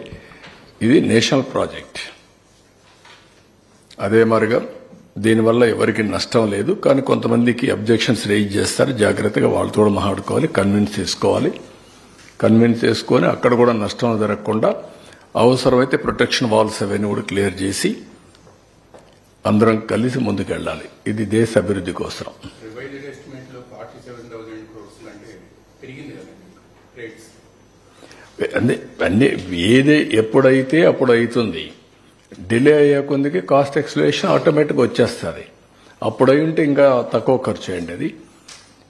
ఇది నేషనల్ ప్రాజెక్ట్. అదే మరిగా దీనివల్ల ఎవరికి నష్టం లేదు, కానీ కొంతమందికి అబ్జెక్షన్స్ రేజ్ చేస్తారు. జాగ్రత్తగా వాళ్ళతో కూడా మాట్లాడుకోవాలి, కన్విన్స్ చేసుకొని అక్కడ కూడా నష్టం జరగకుండా అవసరమైతే ప్రొటెక్షన్ వాల్స్ అవన్నీ కూడా క్లియర్ చేసి అందరం కలిసి ముందుకెళ్లాలి. ఇది దేశ అభివృద్ధి కోసం. అన్ని ఏది ఎప్పుడైతే అప్పుడు అవుతుంది. డిలే అయ్యే కొందికి కాస్ట్ ఎక్స్ప్లెనేషన్ ఆటోమేటిక్గా వచ్చేస్తుంది. అప్పుడై ఉంటే ఇంకా తక్కువ ఖర్చు అయ్యండి అది.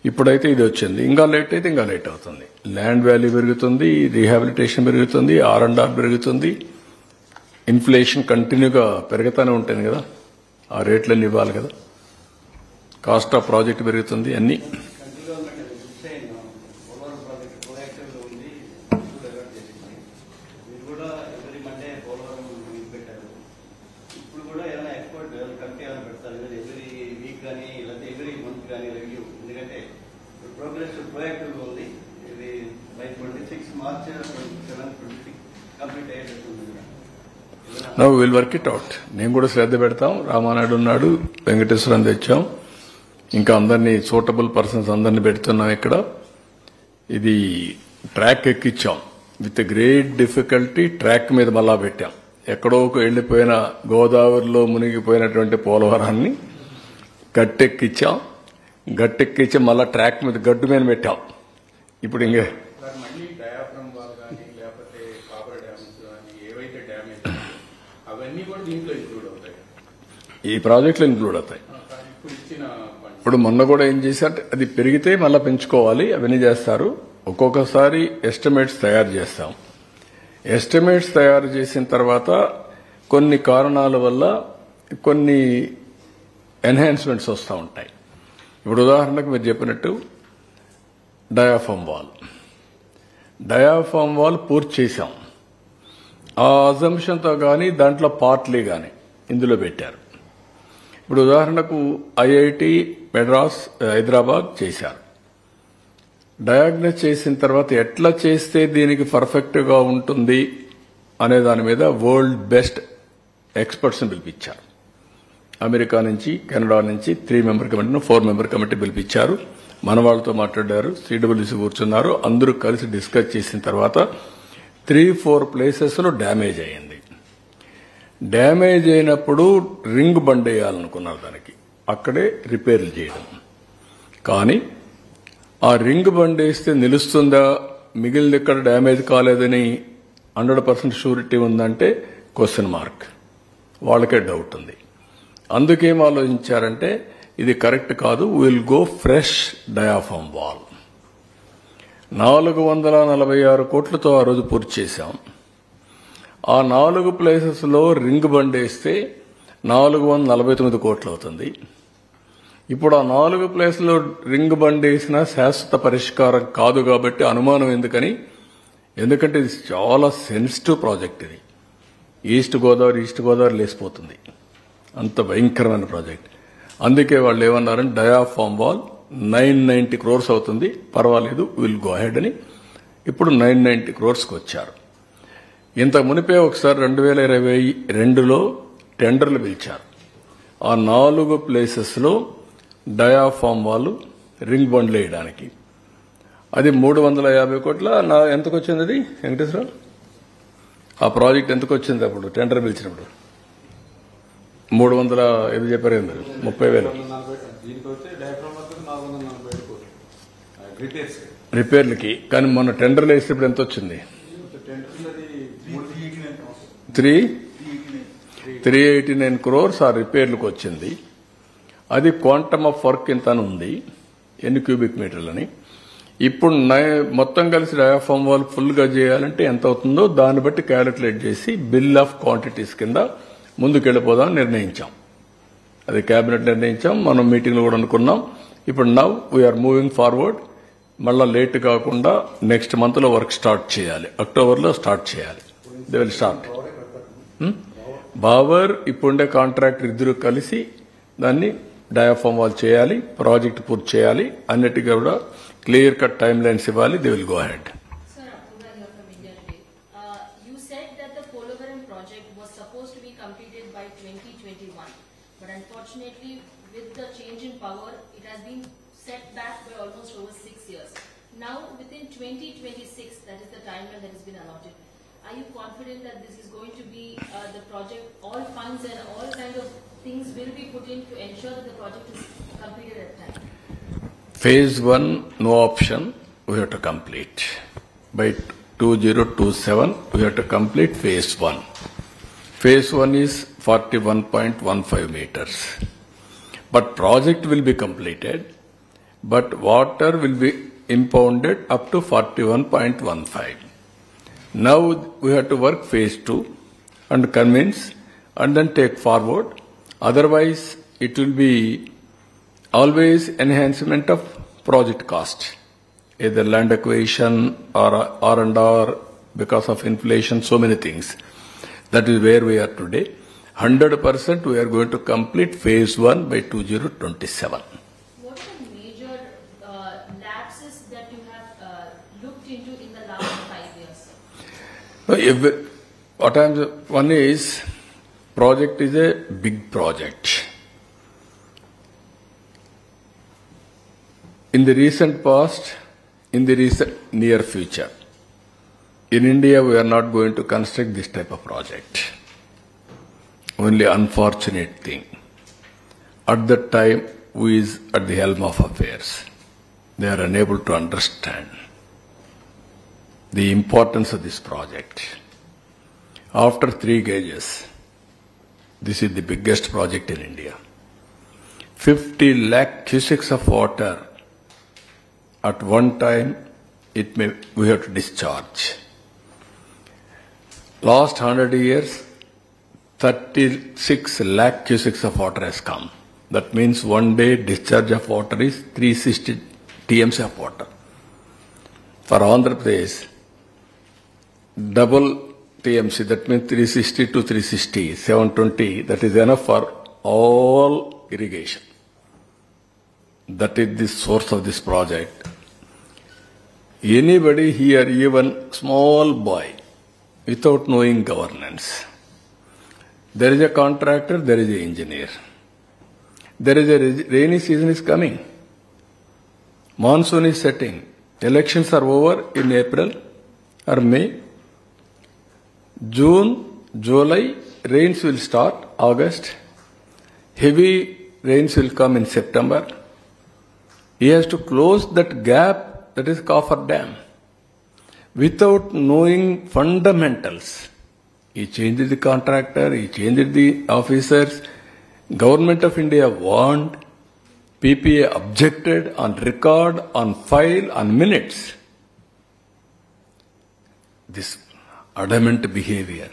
ఇప్పుడైతే ఇది వచ్చింది, ఇంకా లేట్ అయితే ఇంకా లేట్ అవుతుంది. ల్యాండ్ వాల్యూ పెరుగుతుంది, రీహాబిలిటేషన్ పెరుగుతుంది, R&R పెరుగుతుంది, ఇన్ఫ్లేషన్ కంటిన్యూగా పెరుగుతూనే ఉంటుంది కదా, ఆ రేట్లన్నీ ఇవ్వాలి కదా, కాస్ట్ ఆఫ్ ప్రాజెక్ట్ పెరుగుతుంది. అన్నీ now will work it out. నేను కూడా శ్రద్ధ పెడతాం. రామానాయుడు ఉన్నాడు, వెంకటేశ్వరం తెచ్చాం, ఇంకా అందరినీ సూటబుల్ పర్సన్స్ అందరినీ పెడుతున్నాం. ఇక్కడ ఇది ట్రాక్ ఎక్కించాం విత్ గ్రేట్ డిఫికల్టీ. ట్రాక్ మీద మళ్ళా పెట్టాం. ఎక్కడో వెళ్లిపోయిన గోదావరిలో మునిగిపోయినటువంటి పోలవరాన్ని గట్టెక్కించి మళ్ళా ట్రాక్ మీద గడ్డు మీద పెట్టాం. ఇప్పుడు ఇంకే ఈ ప్రాజెక్టులు ఇంక్లూడ్ అవుతాయి. ఇప్పుడు మొన్న కూడా ఏం చేశారు, అది పెరిగితే మళ్ళీ పెంచుకోవాలి, అవన్నీ చేస్తారు. ఒక్కొక్కసారి ఎస్టిమేట్స్ తయారు చేస్తాం. ఎస్టిమేట్స్ తయారు చేసిన తర్వాత కొన్ని కారణాల వల్ల కొన్ని ఎన్హాన్స్మెంట్స్ వస్తూ ఉంటాయి. ఇప్పుడు ఉదాహరణకు మీరు చెప్పినట్టు డయాఫామ్ వాల్ పూర్తి చేశాం. ఆ అజంప్షన్తో కానీ దాంట్లో పార్ట్లీ కానీ ఇందులో పెట్టారు. ఇప్పుడు ఉదాహరణకు IIT మెడ్రాస్ హైదరాబాద్ చేశారు. డయాగ్నోస్ చేసిన తర్వాత ఎట్లా చేస్తే దీనికి పర్ఫెక్ట్గా ఉంటుంది అనే దాని మీద వరల్డ్ బెస్ట్ ఎక్స్పర్ట్స్ని పిలిపించారు. అమెరికా నుంచి, కెనడా నుంచి 3 మెంబర్ కమిటీను 4 మెంబర్ కమిటీ పిలిపించారు. మన వాళ్ళతో మాట్లాడారు, CWC కూర్చున్నారు. అందరూ కలిసి డిస్కస్ చేసిన తర్వాత 3-4 ప్లేసెస్లో డ్యామేజ్ అయ్యింది. డ్యామేజ్ అయినప్పుడు రింగ్ బండ్ వేయాలనుకున్నారు. దానికి అక్కడే రిపేర్లు చేయడం. కానీ ఆ రింగ్ బండ్ వేస్తే నిలుస్తుందా, మిగిలిన ఎక్కడ డ్యామేజ్ కాలేదని 100% షూరిటీ ఉందంటే క్వశ్చన్ మార్క్. వాళ్ళకే డౌట్ ఉంది. అందుకేం ఆలోచించారంటే ఇది కరెక్ట్ కాదు, will go fresh diaphragm wall. 446 కోట్లతో ఆ రోజు పూర్తి చేశాం. ఆ 4 ప్లేసెస్లో రింగ్ బండ్ వేస్తే 449 కోట్లు అవుతుంది. ఇప్పుడు ఆ 4 ప్లేసుల్లో రింగ్ బండ్ వేసిన శాశ్వత పరిష్కారం కాదు కాబట్టి అనుమానం ఎందుకంటే ఇది చాలా సెన్సిటివ్ ప్రాజెక్ట్. ఇది ఈస్ట్ గోదావరి లేసిపోతుంది, అంత భయంకరమైన ప్రాజెక్ట్. అందుకే వాళ్ళు ఏమన్నారంటే డయాఫామ్ వాల్ 990 crores అవుతుంది, పర్వాలేదు విల్ గో అహెడ్ అని ఇప్పుడు 990 crores వచ్చారు. ఇంత మునిపే ఒకసారి 2022లో టెండర్లు పిలిచారు. ఆ 4 ప్లేసెస్లో డయాఫామ్ వాల్ రింగ్ బండ్లు వేయడానికి అది 350 కోట్ల ఎంతకు వచ్చింది? అది వెంకటేశ్వరరావు ఆ ప్రాజెక్ట్ ఎంతకు వచ్చింది అప్పుడు టెండర్ పిలిచినప్పుడు? 300 ఏదో చెప్పారు మీరు 30,000 రిపేర్లకి. కానీ మొన్న టెండర్లు వేసేప్పుడు ఎంత వచ్చింది? 389 crores ఆ రిపేర్లకు వచ్చింది. అది క్వాంటమ్ ఆఫ్ వర్క్ ఇంత ఉంది, ఎన్ని క్యూబిక్ మీటర్లని. ఇప్పుడు మొత్తం కలిసి డయాఫామ్ వాల్ ఫుల్గా చేయాలంటే ఎంత అవుతుందో దాన్ని బట్టి క్యాలిక్యులేట్ చేసి బిల్ ఆఫ్ క్వాంటిటీస్ కింద ముందుకెళ్ళిపోదామని నిర్ణయించాం. అది కేబినెట్ నిర్ణయించాం, మనం మీటింగ్లో కూడా అనుకున్నాం. ఇప్పుడు నవ్ వీఆర్ మూవింగ్ ఫార్వర్డ్. మళ్ళా లేట్ కాకుండా నెక్స్ట్ మంత్లో వర్క్ స్టార్ట్ చేయాలి, అక్టోబర్లో స్టార్ట్ చేయాలి. They will start. బావర్ ఇప్పుడుండే కాంట్రాక్టర్ ఇద్దరు కలిసి దాన్ని డయాఫామ్ వాల్ చేయాలి, ప్రాజెక్ట్ పూర్తి చేయాలి, అన్నిటికీ కూడా క్లియర్ కట్ టైమ్ లైన్స్ ఇవ్వాలి. They will go ahead. Sir, Apurva here from India Today. You said that the Polavaram project was supposed to be completed by 2021, but unfortunately, with the change in power, it has been set back by almost over 6 years. Now, within 2026, that is the timeline that has been allotted. Are you confident that this is going to be the project, all funds and all kinds of things will be put in to ensure that the project is completed at time? Phase 1, no option, we have to complete. By 2027, we have to complete phase 1. Phase 1 is 41.15 meters. But project will be completed, but water will be impounded up to 41.15. Now we have to work phase 2 and convince and then take forward. Otherwise, it will be always enhancement of project cost, either land acquisition or R&R because of inflation, so many things. That is where we are today. 100% we are going to complete phase 1 by 2027. What are the major lapses that you have looked into in the last 5 years? One is, project is a big project. In the recent past, in the recent near future, in India we are not going to construct this type of project. Only unfortunate thing, at that time who is at the helm of affairs, they are unable to understand the importance of this project. After 3 gauges, this is the biggest project in India. 50 lakh cubics of water at one time we have to discharge. Last 100 years, 36 lakh cubics of water has come. That means one day discharge of water is 360 TMC of water. For Andhra Pradesh, double TMC, that means 360 to 360, 720, that is enough for all irrigation. That is the source of this project. Anybody here, even small boy, without knowing governance, there is a contractor, there is an engineer. There is a rainy season is coming. Monsoon is setting. Elections are over in April or May. June, July, rains will start, August. Heavy rains will come in September. He has to close that gap, that is Coffer Dam, without knowing fundamentals. He changed the contractor, he changed the officers. Government of India warned, PPA objected on record, on file, on minutes. This adamant behavior.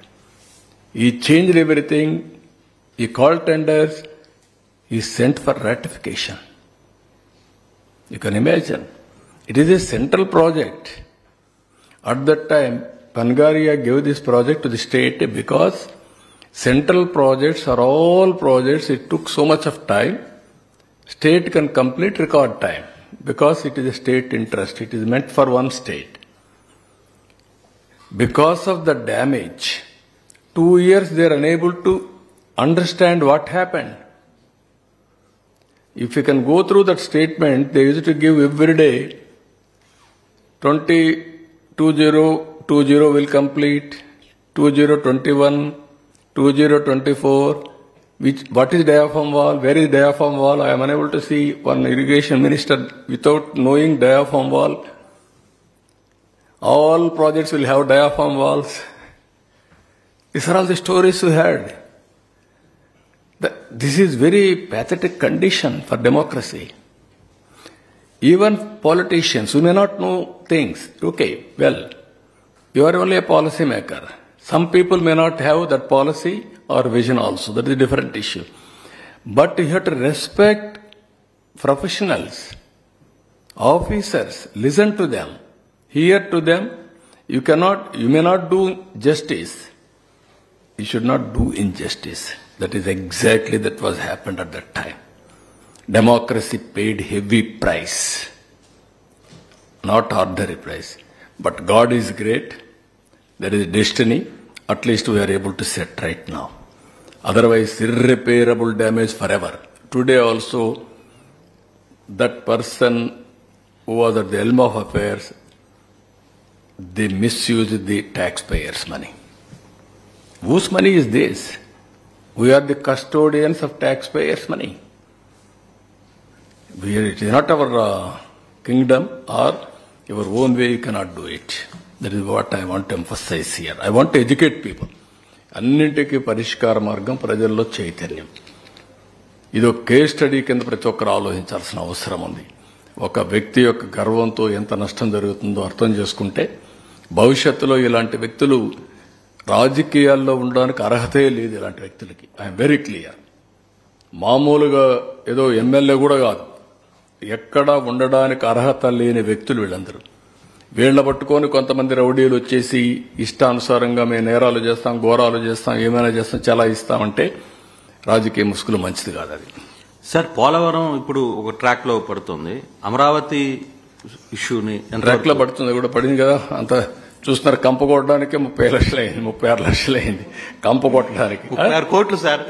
He changed everything. He called tenders. He sent for ratification. You can imagine. It is a central project. At that time, Pangaria gave this project to the state because central projects are all projects. It took so much of time. State can complete record time because it is a state interest. It is meant for one state. Because of the damage, 2 years they are unable to understand what happened. If you can go through that statement, they used to give every day 2020 will complete, 2021, 2024. What is diaphragm wall? Where is diaphragm wall? I am unable to see one irrigation minister without knowing diaphragm wall. All projects will have diaphragm walls. These are all the stories we heard. This is very pathetic condition for democracy. Even politicians who may not know things, okay, well, you are only a policy maker. Some people may not have that policy or vision also. That is a different issue. But you have to respect professionals, officers, listen to them, hear to them. You may not do justice. You should not do injustice. That is exactly that was happened at that time. Democracy paid heavy price, not ordinary price. But God is great. There is destiny. At least we are able to set right now. Otherwise, irreparable damage forever. Today also, that person who was at the helm of affairs, they misused the taxpayers' money. Whose money is this? We are the custodians of taxpayers' money. It is not our kingdom or your own way, you cannot do it. That is what I want to emphasize here. I want to educate people. అన్నింటికీ పరిష్కార మార్గం ప్రజల్లో చైతన్యం. ఇది ఒక case study కింద ప్రతి ఒక్కరు ఆలోచించాల్సిన అవసరం ఉంది. ఒక వ్యక్తి యొక్క గర్వంతో ఎంత నష్టం జరుగుతుందో అర్థం చేసుకుంటే భవిష్యత్తులో ఇలాంటి వ్యక్తులు రాజకీయాల్లో ఉండడానికి అర్హతే లేదు. ఇలాంటి వ్యక్తులకి ఐఎమ్ వెరీ క్లియర్. మామూలుగా ఏదో ఎమ్మెల్యే కూడా కాదు, ఎక్కడా ఉండడానికి అర్హత లేని వ్యక్తులు వీళ్ళందరూ. వీళ్ళ పట్టుకొని కొంతమంది రౌడీలు వచ్చేసి ఇష్టానుసారంగా మేము నేరాలు చేస్తాం, ఘోరాలు చేస్తాం, ఏమైనా చేస్తాం, చాలా ఇస్తామంటే రాజకీయ ముసుగులు మంచిది కాదు. అది సార్, పోలవరం ఇప్పుడు ఒక ట్రాక్ లో పడుతుంది. అమరావతి ఇష్యూని ట్రాక్ లో పడుతుంది కూడా పడింది కదా. అంత చూస్తున్నారు. కంప కొట్టడానికి 30 లక్షలు అయింది, 36 లక్షలు అయింది. కంప కొట్టడానికి 36 కోట్లు సార్,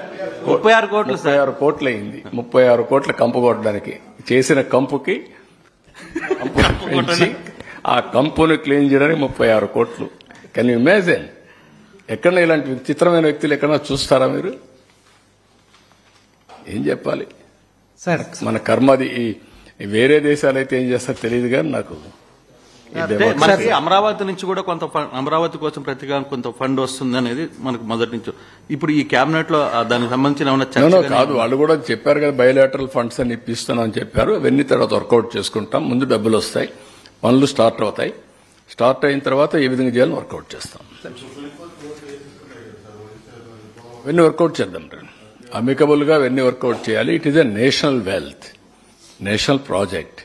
36 కోట్లు 36 కోట్లు అయింది. 36 కోట్ల కంప కొట్టడానికి చేసిన కంపుకి ఆ కంపును క్లీన్ చేయడానికి 36 కోట్లు. Can you imagine? ఎక్కడ ఇలాంటి విచిత్రమైన వ్యక్తులు ఎక్కడన్నా చూస్తారా మీరు? ఏం చెప్పాలి సార్? మన కర్మది. వేరే దేశాలు అయితే ఏం చేస్తారో తెలియదు కానీ నాకు మనకి అమరావతి నుంచి కూడా కొంత అమరావతి కోసం ప్రతిగా కొంత ఫండ్ వస్తుంది అనేది మనకు మొదటి నుంచి. ఇప్పుడు ఈ కేబినెట్ లో దానికి సంబంధించిన కాదు, వాళ్ళు కూడా చెప్పారు కదా, బయోలాటరల్ ఫండ్స్ అని ఇప్పిస్తున్నామని చెప్పారు. అవన్నీ తర్వాత వర్కౌట్ చేసుకుంటాం. ముందు డబ్బులు వస్తాయి, పనులు స్టార్ట్ అవుతాయి. స్టార్ట్ అయిన తర్వాత ఏ విధంగా చేయాలని వర్కౌట్ చేస్తాం. ఇవన్నీ వర్కౌట్ చేద్దాం. అమికబుల్ గా ఇవన్నీ వర్కౌట్ చేయాలి. It is a national wealth, national project.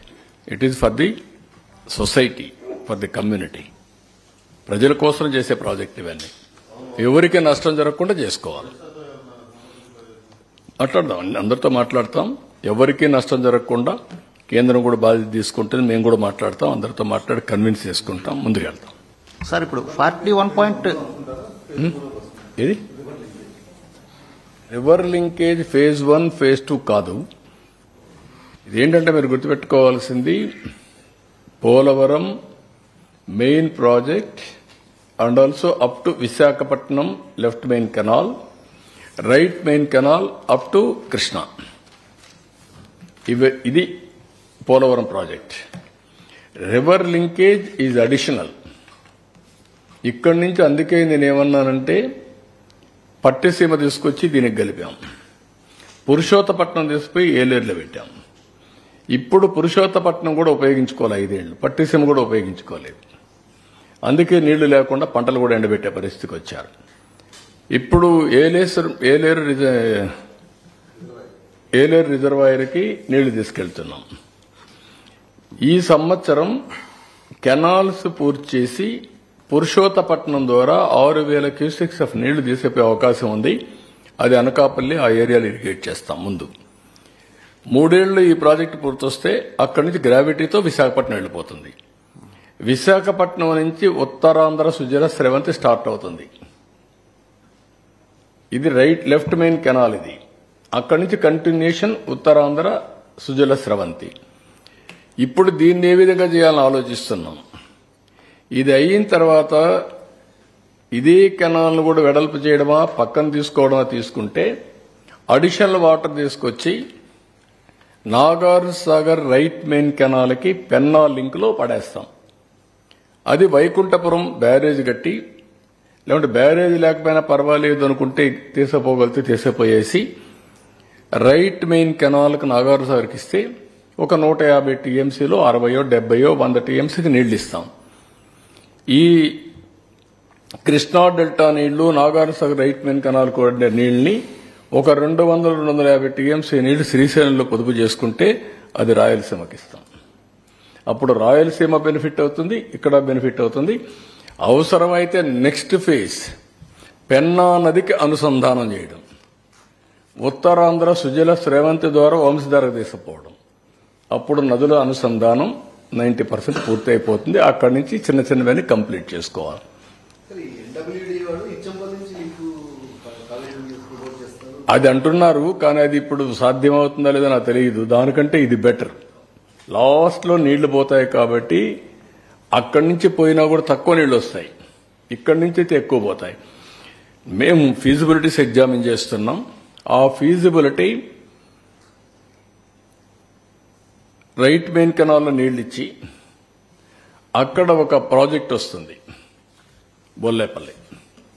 It is for the society, for the community. ప్రజల కోసం చేసే ప్రాజెక్ట్ ఇవన్నీ. ఎవరికి నష్టం జరగకుండా చేసుకోవాలి. మాట్లాడదాం, అందరితో మాట్లాడతాం. ఎవరికి నష్టం జరగకుండా కేంద్రం కూడా బాధ్యత తీసుకుంటుంది. మేము కూడా మాట్లాడతాం, అందరితో మాట్లాడి కన్విన్స్ చేసుకుంటాం, ముందుకెళ్తాం. సార్, ఇప్పుడు 41 ఇది రివర్ లింకేజ్ ఫేజ్ 1, ఫేజ్ 2 కాదు. ఇదేంటంటే మీరు గుర్తుపెట్టుకోవాల్సింది, Polavaram main project and also up to Visakhapatnam left main canal, right main canal up to Krishna. ఇది Polavaram project. River linkage is additional. ఇక్కడి నుంచి అందుకే నేనేమన్నానంటే పట్టిసీమ తీసుకొచ్చి దీనికి కలిపాం. పురుషోత్తపట్నం తీసుకుపోయి ఏలేరులో పెట్టాం. ఇప్పుడు పురుషోత్తపట్నం కూడా ఉపయోగించుకోవాలి 5 ఏళ్లు, పట్టిసీమ కూడా ఉపయోగించుకోలేదు. అందుకే నీళ్లు లేకుండా పంటలు కూడా ఎండబెట్టే పరిస్థితికి వచ్చారు. ఇప్పుడు ఏలేరు రిజర్వాయర్కి నీళ్లు తీసుకెళ్తున్నాం. ఈ సంవత్సరం కెనాల్స్ పూర్తి చేసి పురుషోత్తపట్నం ద్వారా 6,000 క్యూసెక్స్ ఆఫ్ నీళ్లు తీసేపోయే అవకాశం ఉంది. అది అనకాపల్లి ఆ ఏరియాలో ఇరిగేట్ చేస్తాం. ముందు 3 ఏళ్లు ఈ ప్రాజెక్టు పూర్తొస్తే అక్కడి నుంచి గ్రావిటీతో విశాఖపట్నం వెళ్ళిపోతుంది. విశాఖపట్నం నుంచి ఉత్తరాంధ్ర సుజల స్రవంతి స్టార్ట్ అవుతుంది. ఇది లెఫ్ట్ మెయిన్ కెనాల్. ఇది అక్కడి నుంచి కంటిన్యూషన్ ఉత్తరాంధ్ర సుజల స్రవంతి. ఇప్పుడు దీన్ని ఏ విధంగా చేయాలని ఆలోచిస్తున్నాం. ఇది అయిన తర్వాత ఇదే కెనాల్ను కూడా వెడల్పు చేయడమా పక్కన తీసుకోవడమా తీసుకుంటే అడిషనల్ వాటర్ తీసుకొచ్చి నాగార్ సాగర్ రైట్ మెయిన్ కెనాల్కి పెన్నా లింక్లో పడేస్తాం. అది వైకుంఠపురం బ్యారేజ్ కట్టి, లేకుంటే బ్యారేజ్ లేకపోయినా పర్వాలేదు అనుకుంటే తీసిపోగలిగితే తీసిపోయేసి రైట్ మెయిన్ కెనాల్కి నాగార్ సాగర్కి ఇస్తే ఒక 150 టీఎంసీలో 60, 70, 100 టీఎంసీకి నీళ్లు ఇస్తాం. ఈ కృష్ణా డెల్టా నీళ్లు Nagar Sagar right main canal కూడా నీళ్ళని ఒక 200, 250 టీఎంసీ నీళ్లు శ్రీశైలంలో పొదుపు చేసుకుంటే అది రాయలసీమకి ఇస్తాం. అప్పుడు రాయలసీమ బెనిఫిట్ అవుతుంది, ఇక్కడ బెనిఫిట్ అవుతుంది. అవసరమైతే నెక్స్ట్ ఫేజ్ పెన్నా నదికి అనుసంధానం చేయడం, ఉత్తరాంధ్ర సుజల స్రవంతి ద్వారా వంశధారకు తీసుకుపోవడం. అప్పుడు నదుల అనుసంధానం 90% పూర్తి అయిపోతుంది. అక్కడి నుంచి చిన్న చిన్నవన్నీ కంప్లీట్ చేసుకోవాలి. అది అంటున్నారు, కానీ అది ఇప్పుడు సాధ్యమవుతుందా లేదా నాకు తెలియదు. దానికంటే ఇది బెటర్. లాస్ట్లో నీళ్లు పోతాయి కాబట్టి అక్కడి నుంచి పోయినా కూడా తక్కువ నీళ్లు వస్తాయి, ఇక్కడి నుంచి అయితే ఎక్కువ పోతాయి. మేము ఫీజిబిలిటీస్ ఎగ్జామిన్ చేస్తున్నాం. ఆ ఫీజిబిలిటీ రైట్ మెయిన్ కెనాల్లో నీళ్లు ఇచ్చి అక్కడ ఒక ప్రాజెక్ట్ వస్తుంది,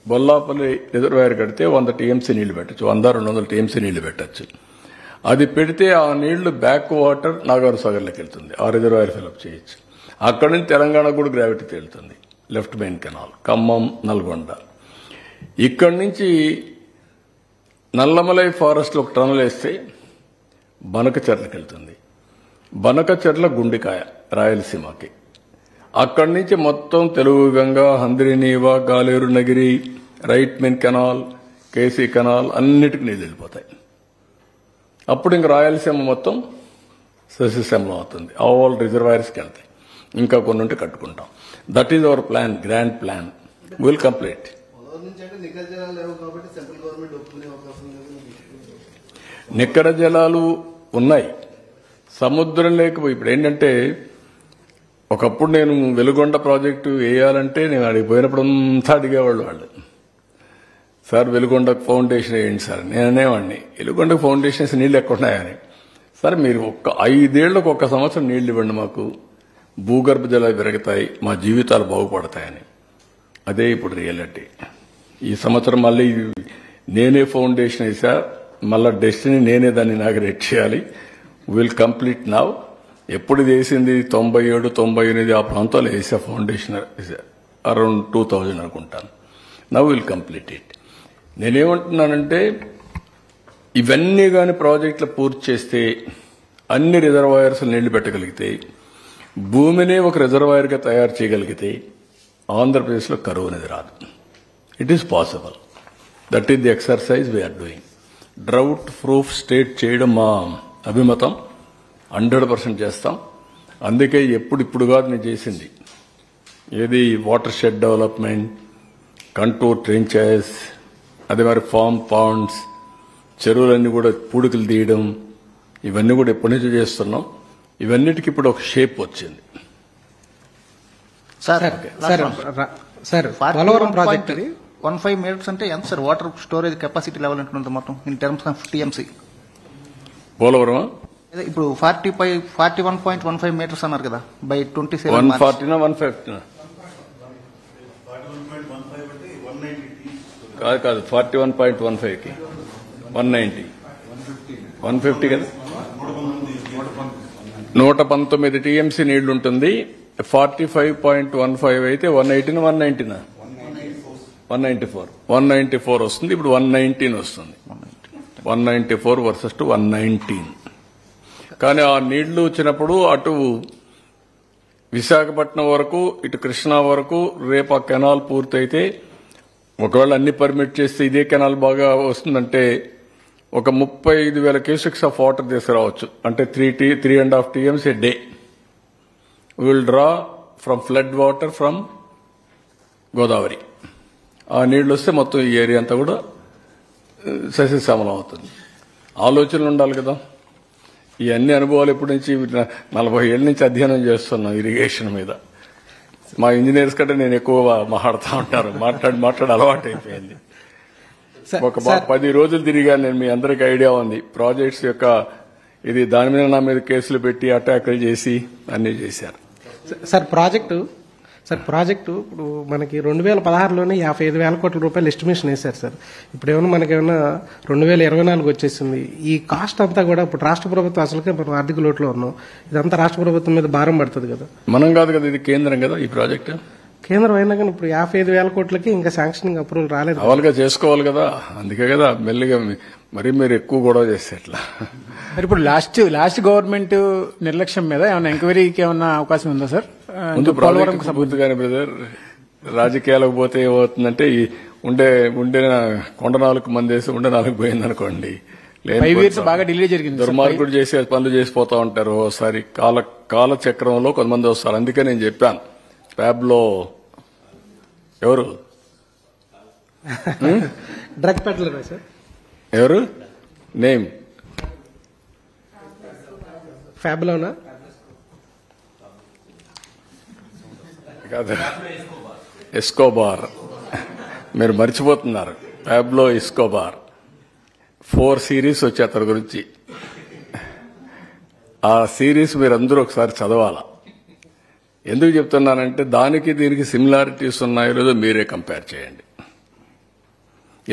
బొల్లాపల్లి రిజర్వాయర్ కడితే 100 టీఎంసీ నీళ్లు పెట్టచ్చు, 100-200 టీఎంసీ నీళ్లు పెట్టచ్చు. అది పెడితే ఆ నీళ్లు బ్యాక్ వాటర్ నాగార్ సాగర్లోకి వెళ్తుంది. ఆ రిజర్వాయర్ ఫిల్అప్ చేయొచ్చు. అక్కడి నుంచి తెలంగాణ కూడా గ్రావిటీ తేలుతుంది. Left main canal Khammam, Nalgonda. ఇక్కడి నుంచి నల్లమలై ఫారెస్ట్ లో ఒక టనల్ వేస్తే బనకచెర్లకు వెళ్తుంది. బనకచెర్ల గుండికాయ రాయలసీమకి. అక్కడి నుంచి మొత్తం Telugu Ganga, Handri Neeva, Galeru Nagari, right main canal, KC canal అన్నిటికీ నీళ్ళు వెళ్ళిపోతాయి. అప్పుడు ఇంక రాయలసీమ మొత్తం సస్యశ్యామలం అవుతుంది. ఆల్ రిజర్వాయర్స్కి వెళ్తాయి. ఇంకా కొన్ని ఉంటే కట్టుకుంటాం. That is our plan, grand plan. Will complete. నిక్కర జలాలు ఉన్నాయి, సముద్రం లేకపోయి. ఇప్పుడు ఏంటంటే ఒకప్పుడు నేను వెలుగొండ ప్రాజెక్టు వేయాలంటే నేను అడిగి పోయినప్పుడు అంతా అడిగేవాళ్ళు వాళ్ళు, సార్ వెలుగొండకు ఫౌండేషన్ వేయండి సార్. నేను అనేవాడిని, వెలుగొండకు ఫౌండేషన్స్ నీళ్లు ఎక్కడున్నాయని. సార్ మీరు 5 ఏళ్లకు 1 సంవత్సరం నీళ్లు ఇవ్వండి, మాకు భూగర్భ జలాలు పెరుగుతాయి, మా జీవితాలు బాగుపడతాయని. అదే ఇప్పుడు రియాలిటీ. ఈ సంవత్సరం మళ్ళీ నేనే ఫౌండేషన్ వేసా, మళ్ళా డెస్టినీ నేనే దాన్ని ఇనాగరేట్ చేయాలి. Will complete now. ఎప్పుడు వేసింది 97, 98 ఆ ప్రాంతాల్లో వేసా ఫౌండేషన్, అరౌండ్ 2000 అనుకుంటాను. Now will complete it. నేనేమంటున్నానంటే ఇవన్నీ కానీ ప్రాజెక్టులు పూర్తి చేస్తే, అన్ని రిజర్వాయర్స్ నీళ్లు పెట్టగలిగితే, భూమిని ఒక రిజర్వాయర్గా తయారు చేయగలిగితే ఆంధ్రప్రదేశ్లో కరువు అనేది రాదు. It is possible. That is the exercise we are doing. Drought proof state చేయడం మా అభిమతం. 100% చేస్తాం. అందుకే ఇప్పుడు కాదు నేను చేసింది. ఏది వాటర్ షెడ్ డెవలప్మెంట్, కంటూర్ ట్రెంచెస్, అదే మరి ఫామ్ పాండ్స్, చెరువులన్నీ కూడా పూడికలు తీయడం, ఇవన్నీ కూడా ఎప్పటి నుంచో చేస్తున్నాం. ఇవన్నిటికీ ఇప్పుడు ఒక షేప్ వచ్చింది. సార్ పోలవరం ప్రాజెక్ట్ 15 మీటర్స్ అంటే ఎంత sir? Water storage capacity level ఉంటుంది మొత్తం in terms of TMC. Polavaram ఇప్పుడు 41.15 మీటర్స్ అన్నారు కదా, బై 27 140 150 కాదు 41.15కి 190 150 కదా. 119 టీఎంసీ నీళ్లు ఉంటుంది. 45.15 అయితే 180 190 194 వస్తుంది. ఇప్పుడు 119 వస్తుంది. 194 వర్సెస్ టు 119. కానీ ఆ నీళ్లు వచ్చినప్పుడు అటు విశాఖపట్నం వరకు, ఇటు కృష్ణా వరకు రేపు ఆ కెనాల్ పూర్తయితే, ఒకవేళ అన్ని పర్మిట్ చేస్తే ఇదే కెనాల్ బాగా వస్తుందంటే ఒక 35,000 క్యూసెక్స్ ఆఫ్ వాటర్ తీసుకురావచ్చు. అంటే 3.5 TMs a day will draw from flood water from Godavari. ఆ నీళ్లు వస్తే మొత్తం ఈ ఏరియా అంతా కూడా సస్యశ్యామలం అవుతుంది. ఆలోచనలు ఉండాలి కదా. ఈ అన్ని అనుభవాలు ఎప్పటి నుంచి 40 ఏళ్ల నుంచి అధ్యయనం చేస్తున్నాం ఇరిగేషన్ మీద. మా ఇంజనీర్స్ కంటే నేను ఎక్కువ మాట్లాడుతూ ఉంటాను. మాట్లాడి అలవాటు అయిపోయింది. ఒక 10 రోజులు తిరిగాను నేను. మీ అందరికీ ఐడియా ఉంది ప్రాజెక్ట్స్ యొక్క ఇది. దాని మీద నా మీద కేసులు పెట్టి అటాకులు చేసి అన్ని చేశారు. సార్ ప్రాజెక్టు ఇప్పుడు మనకి 2016లోనే 55,000 కోట్ల రూపాయలు ఎస్టిమేషన్ వేశారు సార్. ఇప్పుడు ఏమైనా మనకేమైనా 2024 వచ్చేసింది. ఈ కాస్ట్ అంతా కూడా ఇప్పుడు రాష్ట్ర ప్రభుత్వం అసలుకే మనం ఆర్థిక లోటులో ఉన్నాం. ఇదంతా రాష్ట్ర ప్రభుత్వం మీద భారం పడుతుంది కదా. మనం కాదు కదా, ఇది కేంద్రం కదా ఈ ప్రాజెక్టు. కేంద్రం అయినా కానీ ఇప్పుడు 55,000 కోట్లకి ఇంకా శాంక్షనింగ్ అప్రూవల్ రాలేదు. అవల్గా చేసుకోవాలి కదా. అందుకే కదా మెల్లిగా మరి మీరు ఎక్కువ గొడవ చేస్తే ఎట్లా. మరి ఇప్పుడు లాస్ట్ గవర్నమెంట్ నిర్లక్ష్యం మీద ఏమైనా ఎంక్వైరీకి ఏమన్నా అవకాశం ఉందా సార్? ముందు ప్రాజెక్టు పూర్తిగానే బ్రదర్. రాజకీయాలకు పోతే ఏమవుతుందంటే ఉండే కొండ 4 మంది వేసి ఉండే 4 పోయింది అనుకోండి. 5 years బాగా డిలే జరిగింది. దుర్మార్గుడు చేసే పనులు చేసిపోతా ఉంటారు. ఓసారి కాల చక్రంలో కొంతమంది వస్తారు. అందుకే నేను చెప్పాను ప్యాబ్లో ఎవరు డ్రగ్ పెడ్లర్ సార్, ఎవరు నేమ్ ఫ్యాబ్లోనా కాదు, ఎస్కోబార్. మీరు మర్చిపోతున్నారు. ప్యాబ్లో ఎస్కోబార్ 4 series వచ్చి అతని గురించి. ఆ సిరీస్ మీరందరూ ఒకసారి చదవాలా. ఎందుకు చెప్తున్నానంటే దానికి దీనికి సిమిలారిటీస్ ఉన్నాయో లేదో మీరే కంపేర్ చేయండి.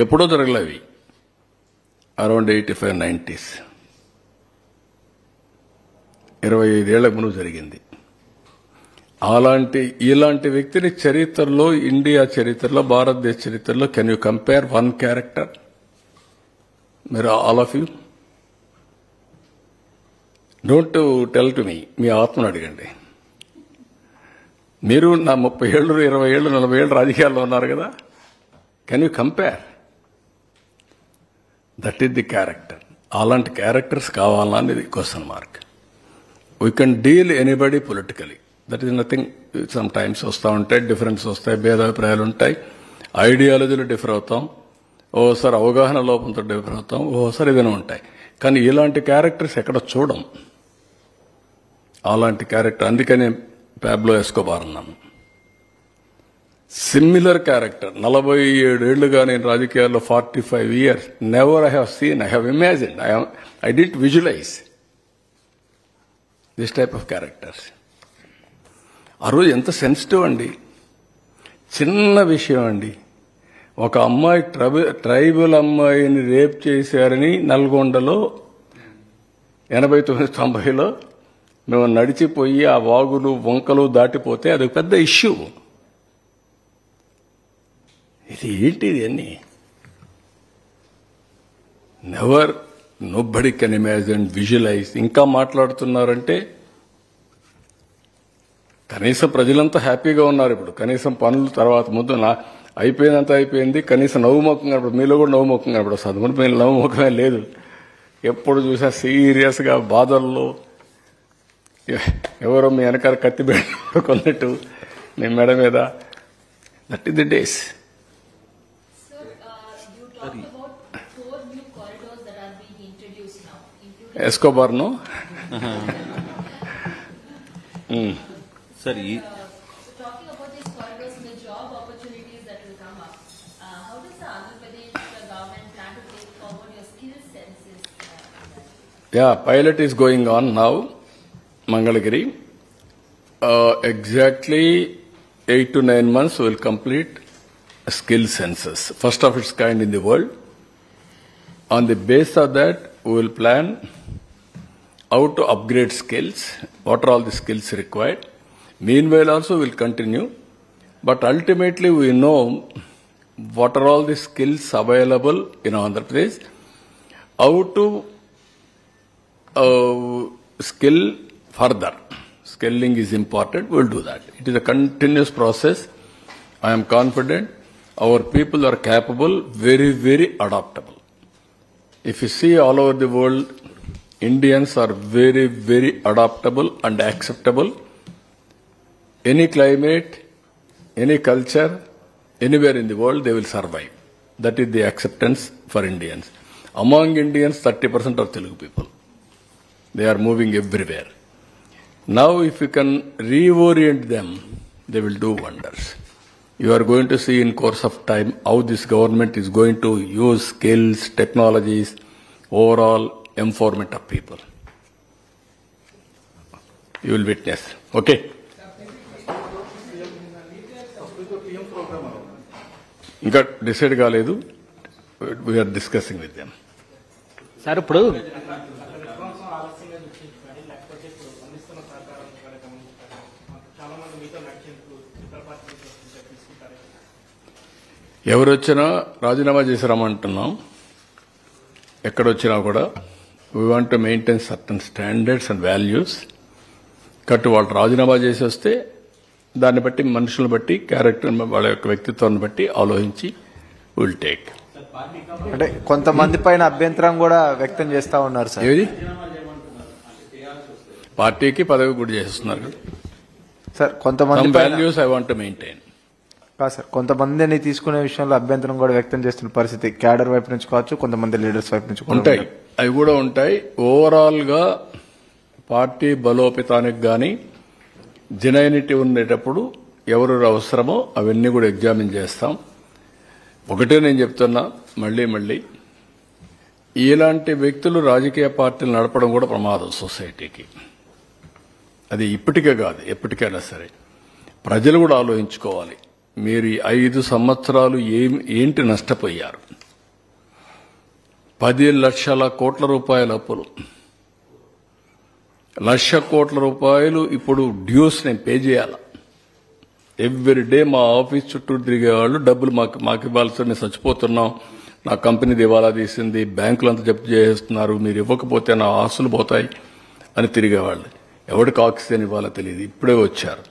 ఎప్పుడో జరగలేవి, అరౌండ్ 85-90s, 25 ఏళ్ల ముందు జరిగింది. ఇలాంటి వ్యక్తిని చరిత్రలో, ఇండియా చరిత్రలో, భారతదేశ చరిత్రలో can you compare one character? మీరు all of you don't tell to me. మీ ఆత్మను అడగండి. మీరు నా 30 ఏళ్ళు, 20 ఏళ్ళు, 40 ఏళ్ళు రాజకీయాల్లో ఉన్నారు కదా. Can you compare? That is the character. అలాంటి క్యారెక్టర్స్ కావాలా అనేది question mark. We can deal anybody politically. That is nothing. Some times వస్తూ ఉంటాయి, డిఫరెన్స్ వస్తాయి, భేదాభిప్రాయాలు ఉంటాయి, ఐడియాలజీలు డిఫర్ అవుతాం, ఓసారి అవగాహన లోపంతో డిఫర్ అవుతాం, ఓసారి ఏదైనా ఉంటాయి. కానీ ఇలాంటి క్యారెక్టర్స్ ఎక్కడ చూడం. అలాంటి క్యారెక్టర్ అందుకనే ప్యాబ్లో ఎస్కోబార్ అన్నాను. Similar character. 47 ఏళ్లుగా నేను రాజకీయాల్లో, 45 years. Never I have seen, I have imagined, I did visualise this type of characters. ఆ రోజు ఎంత సెన్సిటివ్ అండి. చిన్న విషయం అండి. ఒక అమ్మాయి ట్రైబల్ అమ్మాయిని రేప్ చేశారని నల్గొండలో 89-90లో మేము నడిచిపోయి ఆ వాగులు వంకలు దాటిపోతే అది పెద్ద ఇష్యూ. ఇది ఏంటిది అన్ని? Never, nobody can imagine, visualise. ఇంకా మాట్లాడుతున్నారంటే కనీసం ప్రజలంతా హ్యాపీగా ఉన్నారు. ఇప్పుడు కనీసం పనులు తర్వాత ముందు అయిపోయినంత అయిపోయింది. కనీసం నవ్వుముఖం కనపడు. మీలో కూడా నవ్వుముఖం కనపడు. చదువుకుని మీరు నవ్వుముఖమే లేదు. ఎప్పుడు చూసా సీరియస్గా బాధల్లో ఎవరో మీ వెనకాల కత్తి కొన్నట్టు మీ మెడ మీద. That is the days. ఎస్కోబార్ను sir talking about these corridors and the job opportunities that will come up, how does the Andhra Pradesh government plan to take forward your skill census? Yeah, pilot is going on now, Mangalagiri. Exactly 8 to 9 months we will complete a skill census, first of its kind in the world. On the base of that, we will plan how to upgrade skills, what are all the skills required. Meanwhile also we will continue, but ultimately we know what are all the skills available in Andhra Pradesh, how to skill further. Skilling is important, we'll do that. It is a continuous process. I am confident our people are capable, very, very adaptable. If you see all over the world, Indians are very, very adaptable and acceptable. Any climate, any culture, anywhere in the world, they will survive. That is the acceptance for Indians. Among Indians, 30% are Telugu people. They are moving everywhere. Now, if you can reorient them, they will do wonders. You are going to see in course of time how this government is going to use skills, technologies, overall empowerment of people. You will witness. Okay? ఇంకా decide కాలేదు. We are discussing with them. Sir ఇప్పుడు ఎవరు వచ్చినా రాజీనామా చేసి రమ్మంటున్నాం. ఎక్కడొచ్చినా కూడా we want to maintain certain standards and values. కట్టు వాళ్ళు రాజీనామా చేసి వస్తే దాన్ని బట్టి మనుషులను బట్టి క్యారెక్టర్ వాళ్ళ యొక్క వ్యక్తిత్వాన్ని బట్టి ఆలోచించి విల్ టేక్. అంటే కొంతమంది పైన అభ్యంతరం కూడా వ్యక్తం చేస్తా ఉన్నారు సార్. ఏది పార్టీకి పదవి కూడా చేస్తున్నారు కదా సార్. కొంతమంది values I want to maintain. కాదు సార్, కొంతమందిని తీసుకునే విషయంలో అభ్యంతరం కూడా వ్యక్తం చేస్తున్న పరిస్థితి క్యాడర్ వైపు నుంచి కావచ్చు, కొంతమంది లీడర్స్ వైపు నుంచి ఉంటాయి. అవి కూడా ఉంటాయి. ఓవరాల్ గా పార్టీ బలోపేతానికి గాని జెన్యూనిటీ ఉండేటప్పుడు ఎవరు అవసరమో అవన్నీ కూడా ఎగ్జామిన్ చేస్తాం. ఒకటే నేను చెప్తున్నా మళ్లీ ఇలాంటి వ్యక్తులు రాజకీయ పార్టీలు నడపడం కూడా ప్రమాదం సొసైటీకి. అది ఇప్పటికే కాదు, ఎప్పటికైనా సరే ప్రజలు కూడా ఆలోచించుకోవాలి. మీరు 5 సంవత్సరాలు ఏంటి నష్టపోయారు? 10 లక్షల కోట్ల రూపాయల అప్పులు, 1,00,000 కోట్ల రూపాయలు ఇప్పుడు డ్యూస్ నేను పే చేయాలా? ఎవ్రీ డే మా ఆఫీస్ చుట్టూ తిరిగేవాళ్ళు డబ్బులు మాకు ఇవ్వాల్సి, నేను చచ్చిపోతున్నాం, నా కంపెనీ దివాలా తీసింది, బ్యాంకులంతా జప్తు చేస్తున్నారు, మీరు ఇవ్వకపోతే నా ఆస్తులు పోతాయి అని తిరిగేవాళ్ళు. ఎవరికి ఆక్సిజన్ ఇవ్వాలో తెలియదు. ఇప్పుడే వచ్చారు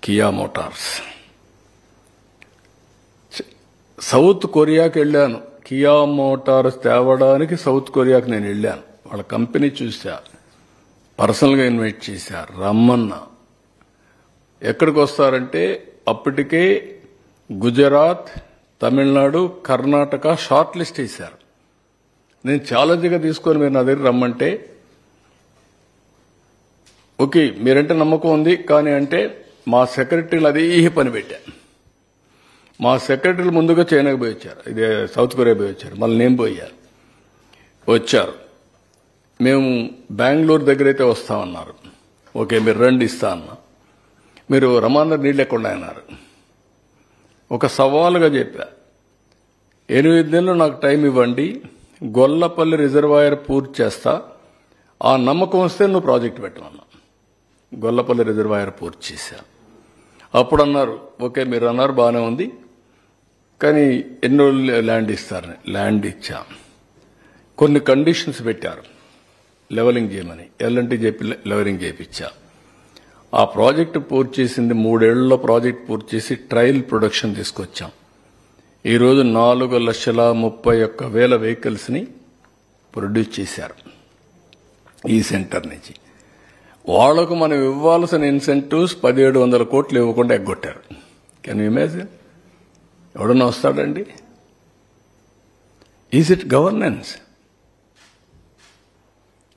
కియా మోటార్స్. సౌత్ కొరియాకి వెళ్ళాను, కియా మోటార్స్ తేవడానికి సౌత్ కొరియాకి నేను వెళ్ళాను. వాళ్ళ కంపెనీ చూసా, పర్సనల్గా ఇన్వైట్ చేశారు, రమ్మన్నా. ఎక్కడికి వస్తారంటే అప్పటికే గుజరాత్, తమిళనాడు, కర్ణాటక షార్ట్ లిస్ట్ వేశారు. నేను ఛాలెంజ్గా తీసుకొని మీరు నా దగ్గర రమ్మంటే ఓకే మీరంటే నమ్మకం ఉంది కానీ అంటే మా సెక్రటరీలు అదే పని పెట్టాను. మా సెక్రటరీలు ముందుగా చైనాకి పోయి వచ్చారు, ఇదే సౌత్ కొరియా పోయి వచ్చారు, మళ్ళీ నేను పోయాను. వచ్చారు, మేము బెంగళూరు దగ్గర అయితే వస్తామన్నారు. ఓకే మీరు రండి ఇస్తా అన్నా. మీరు రమాందర్ నీళ్ళు ఎక్కడ అన్నారు. ఒక సవాలుగా చెప్పా, 8 నెలలు నాకు టైం ఇవ్వండి, గొల్లపల్లి రిజర్వాయర్ పూర్తి చేస్తా, ఆ నమ్మకం వస్తే నువ్వు ప్రాజెక్ట్ పెట్టమన్నా. గొల్లపల్లి రిజర్వాయర్ పూర్తి చేశాను. అప్పుడు అన్నారు ఓకే మీరు అన్నారు బాగానే ఉంది కానీ ఎన్ని రోజులు ల్యాండ్ ఇస్తారని. ల్యాండ్ ఇచ్చా, కొన్ని కండిషన్స్ పెట్టారు లెవెలింగ్ చేయమని, ఎల్ఎన్టీ చెప్పి లెవెలింగ్ చేయించా. ఆ ప్రాజెక్టు పూర్తి చేసింది 3 ఏళ్లలో ప్రాజెక్ట్ పూర్తి చేసి ట్రయల్ ప్రొడక్షన్ తీసుకొచ్చాం. ఈరోజు 4,31,000 వెహికల్స్ని ప్రొడ్యూస్ చేశారు ఈ సెంటర్ నుంచి. వాళ్లకు మనం ఇవ్వాల్సిన ఇన్సెంటివ్స్ 1,700 కోట్లు ఇవ్వకుండా ఎగ్గొట్టారు. Can you imagine? ఎవడన్నా వస్తాడండి? Is it governance?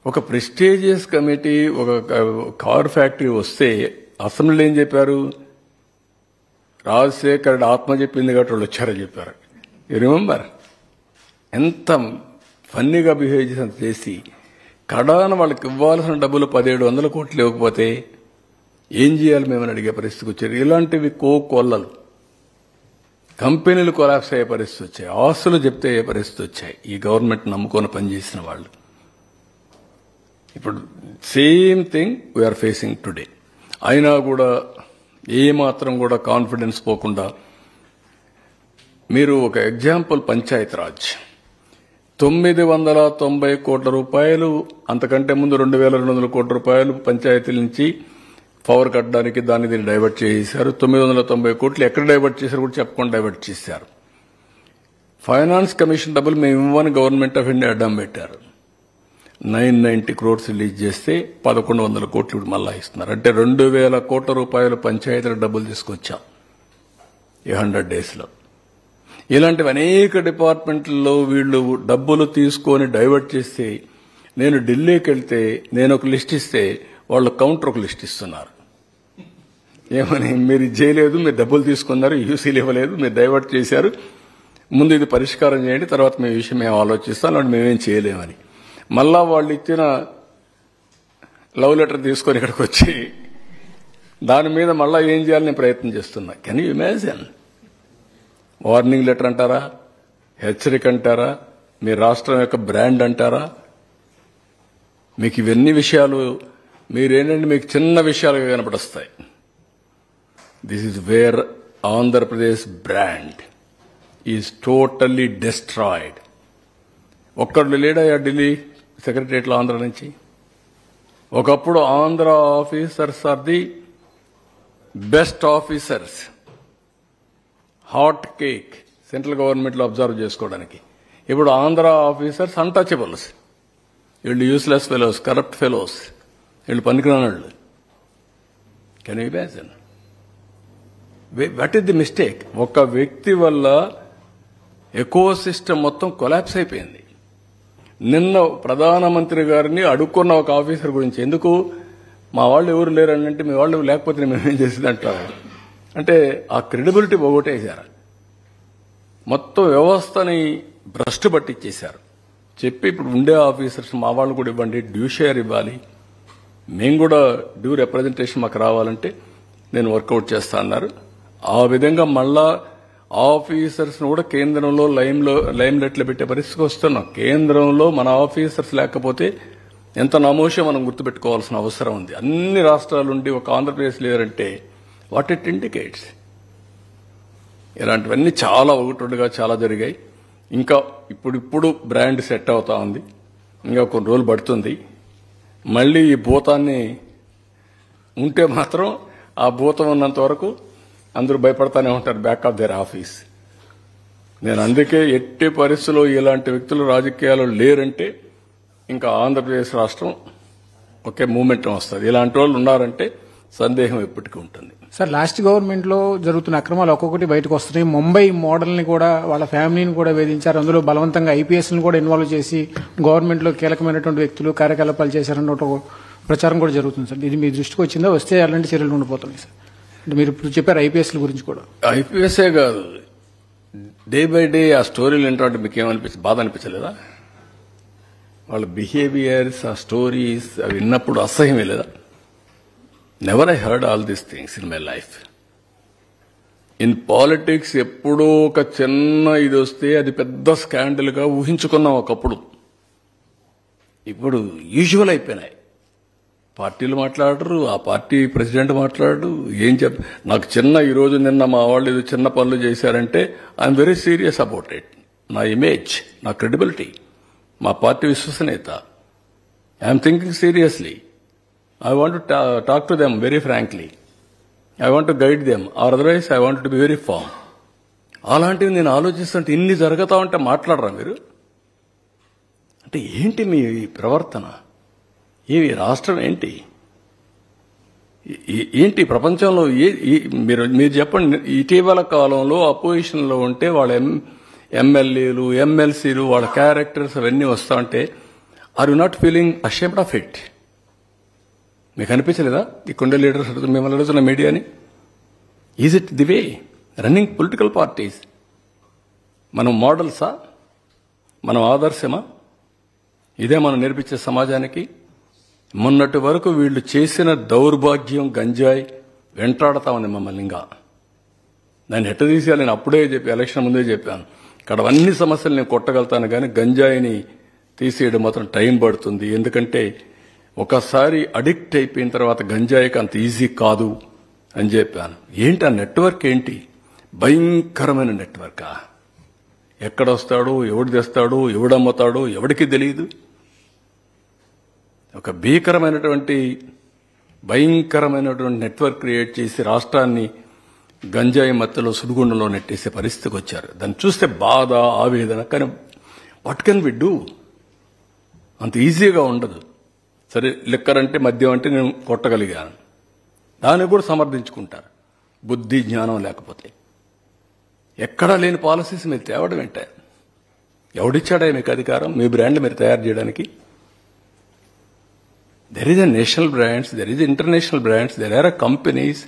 ఒక ప్రెస్టీజియస్ కమిటీ, ఒక కార్ ఫ్యాక్టరీ వస్తే అసెంబ్లీలో ఏం చెప్పారు? రాజశేఖర్ ఆత్మ చెప్పింది కాబట్టి వాళ్ళు వచ్చారని చెప్పారు. You remember? ఎంత ఫన్నీగా బిహేవ్ చేసి కడాన వాళ్ళకి ఇవ్వాల్సిన డబ్బులు 1,700 కోట్లు ఇవ్వకపోతే ఏం చేయాలి మేమని అడిగే పరిస్థితికి వచ్చారు. ఇలాంటివి కోకొల్లలు. కంపెనీలు కొలాప్స్ అయ్యే పరిస్థితి వచ్చాయి, ఆస్తులు చెప్తే అయ్యే పరిస్థితి వచ్చాయి ఈ గవర్నమెంట్ నమ్ముకొని పనిచేసిన వాళ్ళు. ఇప్పుడు same thing we are facing today. అయినా కూడా ఏమాత్రం కూడా కాన్ఫిడెన్స్ పోకుండా మీరు ఒక ఎగ్జాంపుల్ పంచాయత్ రాజ్ 990 కోట్ల రూపాయలు, అంతకంటే ముందు 2200 కోట్ల రూపాయలు పంచాయతీల నుంచి పవర్ కట్టడానికి దీన్ని డైవర్ట్ చేశారు. 990 కోట్లు ఎక్కడ డైవర్ట్ చేశారు కూడా చెప్పకుండా డైవర్ట్ చేశారు. ఫైనాన్స్ కమిషన్ డబ్బులు మేము ఇవ్వని గవర్నమెంట్ ఆఫ్ ఇండియా అడ్డం పెట్టారు. 990 క్రోర్స్ రిలీజ్ చేస్తే 1100 కోట్లు మళ్ళా ఇస్తున్నారు. అంటే 2000 కోట్ల రూపాయలు పంచాయతీల డబ్బులు తీసుకొచ్చాం ఈ 100 డేస్లో. ఇలాంటివి అనేక డిపార్ట్మెంట్లలో వీళ్ళు డబ్బులు తీసుకొని డైవర్ట్ చేస్తే, నేను ఢిల్లీకి వెళ్తే నేను ఒక లిస్ట్ ఇస్తే వాళ్ళు కౌంటర్ ఒక లిస్ట్ ఇస్తున్నారు. ఏమని, మీరు చేయలేదు, మీరు డబ్బులు తీసుకున్నారు, యూసీలు ఇవ్వలేదు, మీరు డైవర్ట్ చేశారు, ముందు ఇది పరిష్కారం చేయండి, తర్వాత మీ విషయం మేము ఆలోచిస్తాం, అంటే మేమేం చేయలేమని. మళ్ళా వాళ్ళు ఇచ్చిన లవ్ లెటర్ తీసుకొని ఇక్కడికి వచ్చి దాని మీద మళ్ళా ఏం చేయాలని ప్రయత్నం చేస్తున్నా. Can you imagine? Warning letter అంటారా, హెచ్చరిక అంటారా, మీ రాష్ట్రం యొక్క బ్రాండ్ అంటారా? మీకు ఇవన్నీ విషయాలు మీరేంటంటే మీకు చిన్న విషయాలుగా కనపడొస్తాయి. This is where Andhra Pradesh brand is totally destroyed. ఒక్కళ్ళు లేడయ్యా ఢిల్లీ సెక్రటరియట్లో ఆంధ్ర నుంచి. ఒకప్పుడు Andhra officers are the best officers, hot cake central గవర్నమెంట్లో అబ్జర్వ్ చేసుకోవడానికి. ఇప్పుడు ఆంధ్ర ఆఫీసర్స్ అన్టచబుల్స్. వీళ్ళు యూస్లెస్ ఫెలోస్, కరప్ట్ ఫెలోస్, వీళ్ళు పనికిరాని వాళ్ళు. Can you imagine? What is the mistake? ఒక వ్యక్తి వల్ల ఎకో సిస్టమ్ మొత్తం కొలాప్స్ అయిపోయింది. నిన్న ప్రధానమంత్రి గారిని అడుక్కున్న ఒక ఆఫీసర్ గురించి, ఎందుకు మా వాళ్ళు ఎవరు లేరని అంటే, మీ వాళ్ళు లేకపోతే మేమేం చేసేది అంటారు. అంటే ఆ క్రెడిబిలిటీ పోగొట్టేశారు. మొత్తం వ్యవస్థని భ్రష్టు పట్టించేశారు. చెప్పి ఇప్పుడు ఉండే ఆఫీసర్స్ మా వాళ్ళు కూడా ఇవ్వండి, డ్యూ షేర్ ఇవ్వాలి, మేము కూడా డ్యూ రిప్రజెంటేషన్ మాకు రావాలంటే నేను వర్కౌట్ చేస్తా అన్నారు. ఆ విధంగా మళ్ళా ఆఫీసర్స్ కూడా కేంద్రంలో లైమ్ లైట్లో పెట్టే పరిస్థితికి వస్తున్నాం. కేంద్రంలో మన ఆఫీసర్స్ లేకపోతే ఎంత నమోషం మనం గుర్తుపెట్టుకోవాల్సిన అవసరం ఉంది. అన్ని రాష్ట్రాల నుండి ఒక ఆంధ్రప్రదేశ్ లేదంటే వాట్ ఇట్ ఇండికేట్స్. ఇలాంటివన్నీ చాలా ఒకటొకటిగా చాలా జరిగాయి. ఇంకా ఇప్పుడు బ్రాండ్ సెట్ అవుతా ఉంది, ఇంకా కొన్ని రోజులు పడుతుంది. మళ్ళీ ఈ భూతాన్ని ఉంటే మాత్రం ఆ భూతం ఉన్నంత వరకు అందరూ భయపడతానే ఉంటారు బ్యాక్ ఆఫ్ దేర్ ఆఫీస్. నేను అందుకే ఎట్టి పరిస్థితుల్లో ఇలాంటి వ్యక్తులు రాజకీయాలు లేరంటే ఇంకా ఆంధ్రప్రదేశ్ రాష్ట్రం ఒకే మూమెంట్ వస్తుంది. ఇలాంటి వాళ్ళు ఉన్నారంటే సందేహం ఎప్పటికీ ఉంటుంది. సార్, లాస్ట్ గవర్నమెంట్ లో జరుగుతున్న అక్రమాలు ఒక్కొక్కటి బయటకు వస్తున్నాయి. ముంబై మోడల్ ని కూడా, వాళ్ళ ఫ్యామిలీని కూడా వేధించారు. అందులో బలవంతంగా ఐపీఎస్ ని కూడా ఇన్వాల్వ్ చేసి గవర్నమెంట్ లో కీలకమైనటువంటి వ్యక్తులు కార్యకలాపాలు చేశారన్న ఒక ప్రచారం కూడా జరుగుతుంది సార్. ఇది మీ దృష్టికి వచ్చిందా? వస్తే అలాంటి చర్యలు ఉండిపోతున్నాయి సార్. అంటే మీరు ఇప్పుడు చెప్పారు ఐపీఎస్ల గురించి కూడా. ఐపీఎస్ఏ కాదు, డే బై డే ఆ స్టోరీలు ఏంటంటే మీకు ఏమనిపించింది? బాధ అనిపించలేదా? వాళ్ళ బిహేవియర్స్, ఆ స్టోరీస్ అవి విన్నప్పుడు అసహ్యమే లేదా? Never I heard all these things in my life. In politics ఎప్పుడో ఒక చిన్న ఇది వస్తే అది పెద్ద స్కాండల్గా ఊహించుకున్నాం ఒకప్పుడు. ఇప్పుడు యూజువల్ అయిపోయినాయి. పార్టీలు మాట్లాడరు, ఆ పార్టీ ప్రెసిడెంట్ మాట్లాడరు. ఏం నాకు ఈరోజు నిన్న మా వాళ్ళు ఏదో చిన్న పనులు చేశారంటే I'm very serious about it. నా ఇమేజ్, నా క్రెడిబిలిటీ, మా పార్టీ విశ్వసనీయత, I'm thinking seriously. I want to talk to them very frankly. I want to guide them, or otherwise I want to be very form. అలాంటివి నేను ఆలోచిస్తుంటే ఇన్ని జరుగుతా ఉంటే మాట్లాడరా మీరు? అంటే ఏంటి మీ ప్రవర్తన? ఏవి రాష్ట్రం ఏంటి? ఏంటి ప్రపంచంలో మీరు చెప్పండి. ఇటీవల కాలంలో అపోజిషన్లో ఉంటే వాళ్ళ ఎమ్మెల్యేలు, ఎమ్మెల్సీలు, వాళ్ళ క్యారెక్టర్స్ అవన్నీ వస్తా ఉంటే are you not feeling ashamed of it? మీకు అనిపించలేదా? ఇక్కడుండే లీడర్స్ మిమ్మల్ని అడుగుతున్న మీడియాని, is it the way running political parties? మనం మోడల్సా? మనం ఆదర్శమా? ఇదే మనం నేర్పించే సమాజానికి? మొన్నటి వరకు వీళ్ళు చేసిన దౌర్భాగ్యం గంజాయి వెంటాడతా ఉంది మమ్మల్ని. ఇంకా దాన్ని ఎట్ట తీసేయాలి నేను అప్పుడే ఎలక్షన్ ముందే చెప్పాను. ఇక్కడ అన్ని సమస్యలు నేను కొట్టగలుగుతాను, కానీ గంజాయిని తీసేయడం మాత్రం టైం పడుతుంది. ఎందుకంటే ఒకసారి అడిక్ట్ అయిపోయిన తర్వాత గంజాయికి అంత ఈజీ కాదు అని చెప్పాను. ఏంటి ఆ నెట్వర్క్? ఏంటి భయంకరమైన నెట్వర్కా? ఎక్కడొస్తాడు, ఎవడు తెస్తాడు, ఎవడమ్ముతాడు, ఎవడికి తెలియదు. ఒక భయంకరమైనటువంటి నెట్వర్క్ క్రియేట్ చేసి రాష్ట్రాన్ని గంజాయి మత్తులో సుడిగుండంలో నెట్టేసే పరిస్థితికి వచ్చారు. దాన్ని చూస్తే బాధ, ఆవేదన. కానీ వాట్ కెన్ వి డూ? అంత ఈజీగా ఉండదు. సరే, లిక్కర్ అంటే, మద్యం అంటే నేను కొట్టగలిగాను, దాన్ని కూడా సమర్థించుకుంటారు. బుద్ధి జ్ఞానం లేకపోతే ఎక్కడా లేని పాలసీస్ మీరు తేవడం ఏంటే? ఎవడిచ్చాడా మీకు అధికారం మీ బ్రాండ్ మీరు తయారు చేయడానికి? There is a national brands, there is international brands, there are companies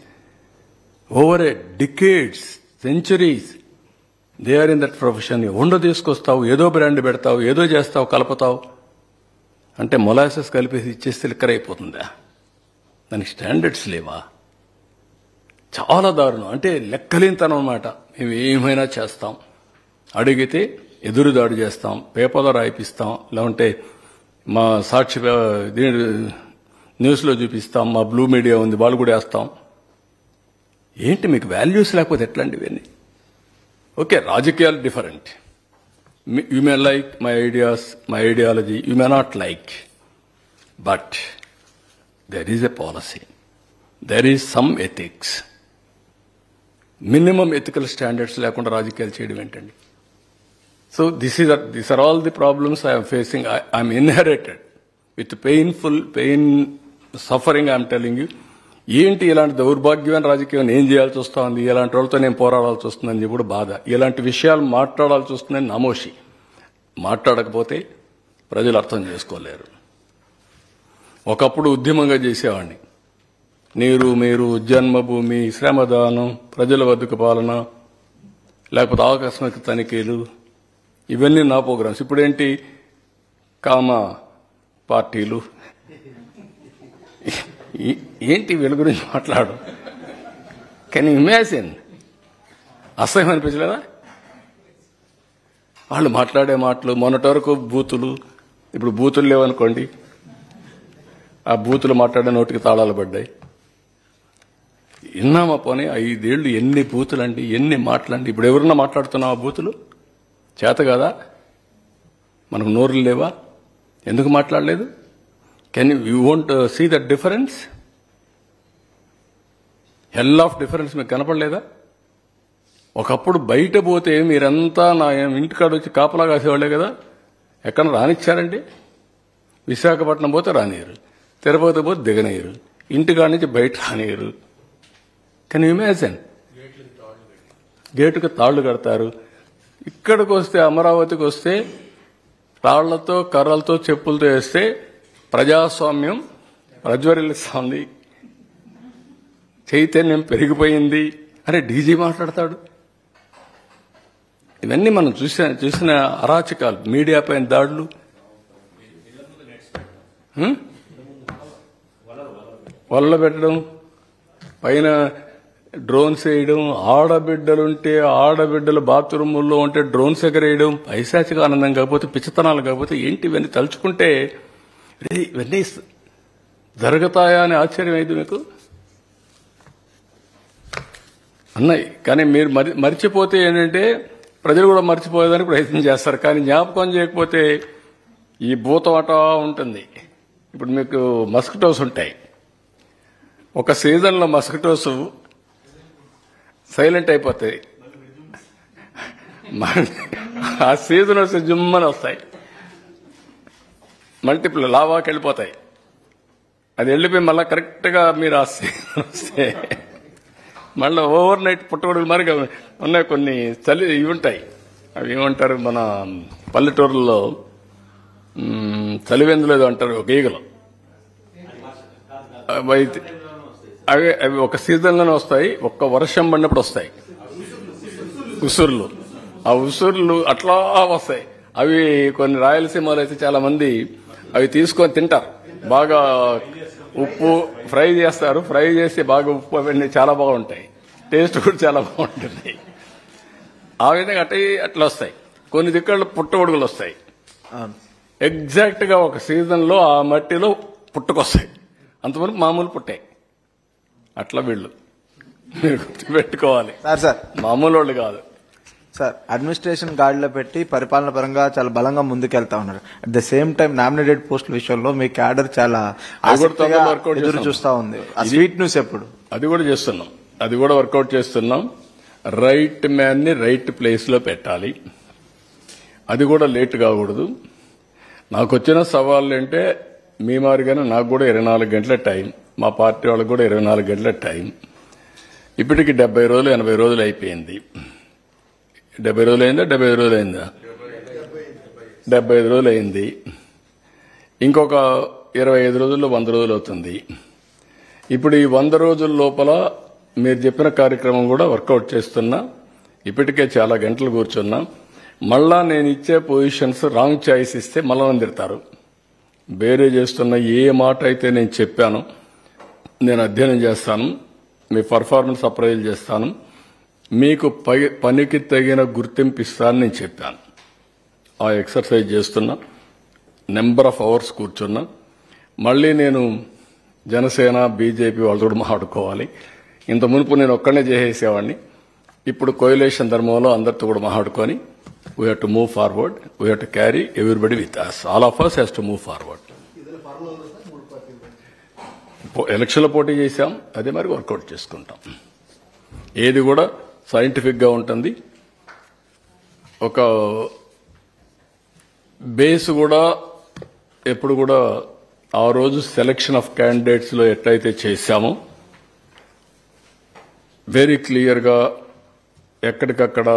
over a decades, centuries, they are in that profession. ఎవడో తీసుకొస్తావు, ఏదో బ్రాండ్ పెడతావు, ఏదో చేస్తావు, కలుపుతావు అంటే మొలాసెస్ కలిపేసి ఇచ్చేస్తే లిక్కర్ అయిపోతుందా? దానికి స్టాండర్డ్స్ లేవా? చాలా దారుణం. అంటే లెక్కలేనితనం అన్నమాట. మేము ఏమైనా చేస్తాం, అడిగితే ఎదురుదాడి చేస్తాం, పేపర్లో రాయిపిస్తాం, లేకుంటే మా సాక్షి న్యూస్లో చూపిస్తాం, మా బ్లూ మీడియా ఉంది వాళ్ళు కూడా వేస్తాం. ఏంటి మీకు వాల్యూస్ లేకపోతే ఎట్లాంటి ఇవన్నీ? ఓకే, రాజకీయాలు different. You may like my ideas, my ideology, you may not like, but there is a policy, there is some ethics. Minimum ethical standards లేకుండా రాజకీయాలు చేయడం ఏంటండి? So these are all the problems I am facing. I am inherited with pain, suffering. I am telling you. ఏంటి ఇలాంటి దౌర్భాగ్యమైన రాజకీయం ఏం చేయాల్సి వస్తుంది, ఇలాంటి వాళ్ళతో నేను పోరాడాల్సి వస్తుందని చెప్పి కూడా బాధ. ఇలాంటి విషయాలు మాట్లాడాల్సి వస్తుందని నమోషి. మాట్లాడకపోతే ప్రజలు అర్థం చేసుకోలేరు. ఒకప్పుడు ఉద్యమంగా చేసేవాడిని. నీరు మీరు, జన్మభూమి, శ్రమదానం, ప్రజల వద్దకు పాలన, లేకపోతే ఆకస్మిక తనిఖీలు, ఇవన్నీ నా ప్రోగ్రామ్స్. ఇప్పుడేంటి కామ పార్టీలు, ఏంటి వీళ్ళ గురించి మాట్లాడు? Can you imagine? అసహ్యం అనిపించలేదా? వాళ్ళు మాట్లాడే మాటలు. మొన్నటి వరకు బూతులు, ఇప్పుడు బూతులు లేవనుకోండి, ఆ బూతులు మాట్లాడే నోటికి తాళాలు పడ్డాయి. విన్నామా పోనీ 5 ఏళ్ళు ఎన్ని బూతులండి, ఎన్ని మాటలండి. ఇప్పుడు ఎవరన్నా మాట్లాడుతున్నాం ఆ బూతులు? చేత కదా? మనకు నోరులు లేవా? ఎందుకు మాట్లాడలేదు? Can you won't see that difference? Hell of difference మీకు కనపడలేదా? ఒకప్పుడు బయట పోతే మీరంతా నా ఇంటికాడ వచ్చి కాపలా కాసేవాళ్లే కదా. ఎక్కడ రానిచ్చారండి? విశాఖపట్నం పోతే రానియరు, తిరుపతి పోతే దిగనేయరు, ఇంటికాడ నుంచి బయట రానియరు. Can you imagine? గేటుకు తాళ్లు కడతారు. ఇక్కడికి వస్తే, అమరావతికి వస్తే తాళ్లతో, కర్రలతో, చెప్పులతో వేస్తే ప్రజాస్వామ్యం ప్రజ్వరిల్లుస్తోంది, చైతన్యం పెరిగిపోయింది అని డీజీ మాట్లాడతాడు. ఇవన్నీ మనం చూసిన అరాచకాలు. మీడియా పైన దాడులు, వల్ల పెట్టడం, పైన డ్రోన్స్ వేయడం, ఆడబిడ్డలుంటే ఆడబిడ్డలు బాత్రూముల్లో ఉంటే డ్రోన్స్ ఎగరేయడం. పైశాచిక ఆనందం కాకపోతే, పిచ్చితనాలు కాకపోతే ఏంటి ఇవన్నీ? తలుచుకుంటే ఇవన్నీ జరుగుతాయా అని ఆశ్చర్యం అయింది మీకు అన్నాయి. కానీ మీరు మర్చిపోతే ఏంటంటే ప్రజలు కూడా మర్చిపోయేదానికి ప్రయత్నం చేస్తారు. కానీ జ్ఞాపకం చేయకపోతే ఈ భూతవాట ఉంటుంది. ఇప్పుడు మీకు మస్కిటోస్ ఉంటాయి. ఒక సీజన్లో మస్కిటోస్ సైలెంట్ అయిపోతాయి. ఆ సీజన్ వస్తే జుమ్మని వస్తాయి, మల్టిపుల్ లావాకి వెళ్ళిపోతాయి. అది వెళ్ళిపోయి మళ్ళీ కరెక్ట్గా మీరు ఆ సీజన్ వస్తే మళ్ళీ ఓవర్ నైట్ పుట్టగొడుగులు మరి ఉన్నాయి. కొన్ని చలి ఇవి ఉంటాయి, అవి ఏమంటారు మన పల్లెటూరులో చలివెందులు ఏదో అంటారు, ఒక ఈగలు. అవి ఒక సీజన్లోనే వస్తాయి, ఒక్క వర్షం పడినప్పుడు వస్తాయి ఉసుర్లు. ఆ ఉసుర్లు అట్లా వస్తాయి. అవి కొన్ని రాయలసీమలో అయితే చాలా మంది అవి తీసుకొని తింటారు. బాగా ఉప్పు ఫ్రై చేస్తారు, ఫ్రై చేసి బాగా ఉప్పు అవన్నీ చాలా బాగుంటాయి, టేస్ట్ కూడా చాలా బాగుంటుంది. ఆ విధంగా అట్లా వస్తాయి. కొన్ని దిక్కల్లో పుట్టగొడుగులు వస్తాయి. ఎగ్జాక్ట్ గా ఒక సీజన్ లో ఆ మట్టిలో పుట్టుకొస్తాయి. అంతవరకు మామూలు పుట్టాయి. అట్లా వీళ్ళు మీరు గుర్తుపెట్టుకోవాలి, మామూలు వాళ్ళు కాదు. సార్ అడ్మినిస్ట్రేషన్ గాడిలో పెట్టి పరిపాలన పరంగా చాలా బలంగా ముందుకెళ్తా ఉన్నారు. At the same time nominated పోస్టుల విషయంలో మీ క్యాడర్ చాలా ఆసక్తిగా ఎదురు చూస్తా ఉంది. ఆ స్వీట్ న్యూస్ ఎప్పుడు? అది కూడా వర్కౌట్ చేస్తున్నాం. రైట్ మ్యాన్ ని రైట్ ప్లేస్ లో పెట్టాలి. అది కూడా లేట్ కాకూడదు. నాకు వచ్చిన సవాళ్ళు అంటే మీ మారిగానే నాకు కూడా 24 గంటల టైం, మా పార్టీ వాళ్ళకి కూడా 24 గంటల టైం. ఇప్పటికి 70 రోజులు 80 రోజులు అయిపోయింది. 70 రోజులు అయిందా 75 రోజులు అయిందా? 75 రోజులు అయింది. ఇంకొక 25 రోజుల్లో 100 రోజులు అవుతుంది. ఇప్పుడు ఈ 100 రోజుల లోపల మీరు చెప్పిన కార్యక్రమం కూడా వర్కౌట్ చేస్తున్నా. ఇప్పటికే చాలా గంటలు కూర్చున్నా. మళ్ళా నేను ఇచ్చే పొజిషన్స్ రాంగ్ చాయిస్ ఇస్తే మళ్ళా నన్ను తిడతారు. వేరే చేస్తున్న ఏ మాట అయితే నేను చెప్పాను, నేను అధ్యయనం చేస్తాను, మీ పర్ఫార్మెన్స్ అప్రైజ్ చేస్తాను, మీకు పనికి తగిన గుర్తింపు ఇస్తానని నేను చెప్పాను. ఆ ఎక్సర్సైజ్ చేస్తున్నా. నెంబర్ ఆఫ్ అవర్స్ కూర్చున్నా. మళ్ళీ నేను జనసేన బీజేపీ వాళ్ళతో కూడా మాట్లాడుకోవాలి. ఇంత మునుపు నేను ఒక్కనే చేసేసేవాడిని. ఇప్పుడు కోయిలేషన్ ధర్మంలో అందరితో కూడా మాట్లాడుకొని we have to move forward. We have to carry everybody with us. All of us has to move forward. ఎలక్షన్లో పోటీ చేశాం, అదే మరి వర్కౌట్ చేసుకుంటాం. ఏది కూడా సైంటిఫిక్ గా ఉంటుంది. ఒక బేస్ కూడా ఎప్పుడు కూడా ఆ రోజు సెలక్షన్ ఆఫ్ క్యాండిడేట్స్ లో ఎట్లయితే చేశామో వెరీ క్లియర్ గా ఎక్కడికక్కడ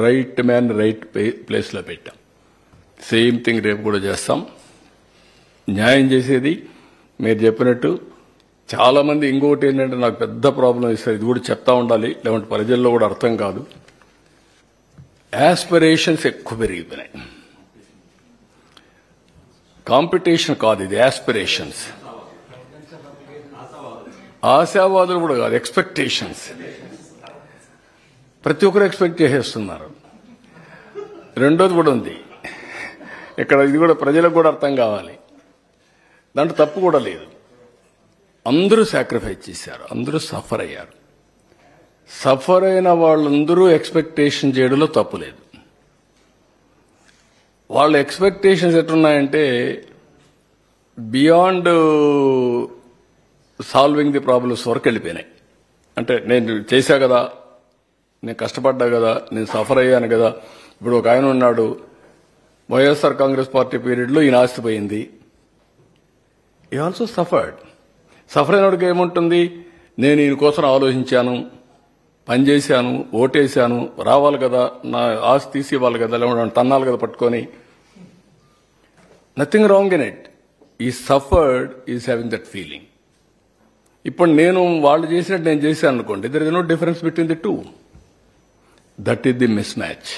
రైట్ మ్యాన్ రైట్ ప్లేస్ లో పెట్టాం. సేమ్ థింగ్ రేపు కూడా చేస్తాం. న్యాయం చేసేది మీరు చెప్పినట్టు చాలా మంది. ఇంకొకటి ఏంటంటే నాకు పెద్ద ప్రాబ్లం ఇస్తారు, ఇది కూడా చెప్తా ఉండాలి, లేదంటే ప్రజల్లో కూడా అర్థం కాదు. యాస్పిరేషన్స్ ఎక్కువ పెరిగిపోయినాయి. కాంపిటీషన్ కాదు ఇది, యాస్పిరేషన్స్. ఆశావాదులు కూడా కాదు, ఎక్స్పెక్టేషన్స్. ప్రతి ఒక్కరు ఎక్స్పెక్ట్ చేసేస్తున్నారు. రెండోది కూడా ఉంది ఇక్కడ, ఇది కూడా ప్రజలకు కూడా అర్థం కావాలి. దాంట్లో తప్పు కూడా లేదు. అందరూ సాక్రిఫైస్ చేశారు, అందరూ సఫర్ అయ్యారు. సఫర్ అయిన వాళ్ళందరూ ఎక్స్పెక్టేషన్ చేయడంలో తప్పు లేదు. వాళ్ళ ఎక్స్పెక్టేషన్స్ ఎట్లున్నాయంటే బియాండ్ సాల్వింగ్ ది ప్రాబ్లమ్స్ వరకు వెళ్ళిపోయినాయి. అంటే నేను చేశా కదా, నేను కష్టపడ్డా కదా, నేను సఫర్ అయ్యాను కదా. ఇప్పుడు ఒక ఆయన ఉన్నాడు, వైఎస్ఆర్ కాంగ్రెస్ పార్టీ పీరియడ్లో ఈయన ఆస్తిపోయింది. ఈ ఆల్సో సఫర్డ్. సఫర్ అయినడికి ఏముంటుంది, నేను ఈయన కోసం ఆలోచించాను, పనిచేశాను, ఓటేశాను, రావాలి కదా, నా ఆస్తి తీసి ఇవ్వాలి కదా, లేకుంటే తన్నాలి కదా పట్టుకొని. Nothing wrong in it. ఈ suffered is having that feeling. ఇప్పుడు నేను వాళ్ళు చేసినట్టు నేను చేశాను అనుకోండి, there is no difference between the two. That is the mismatch.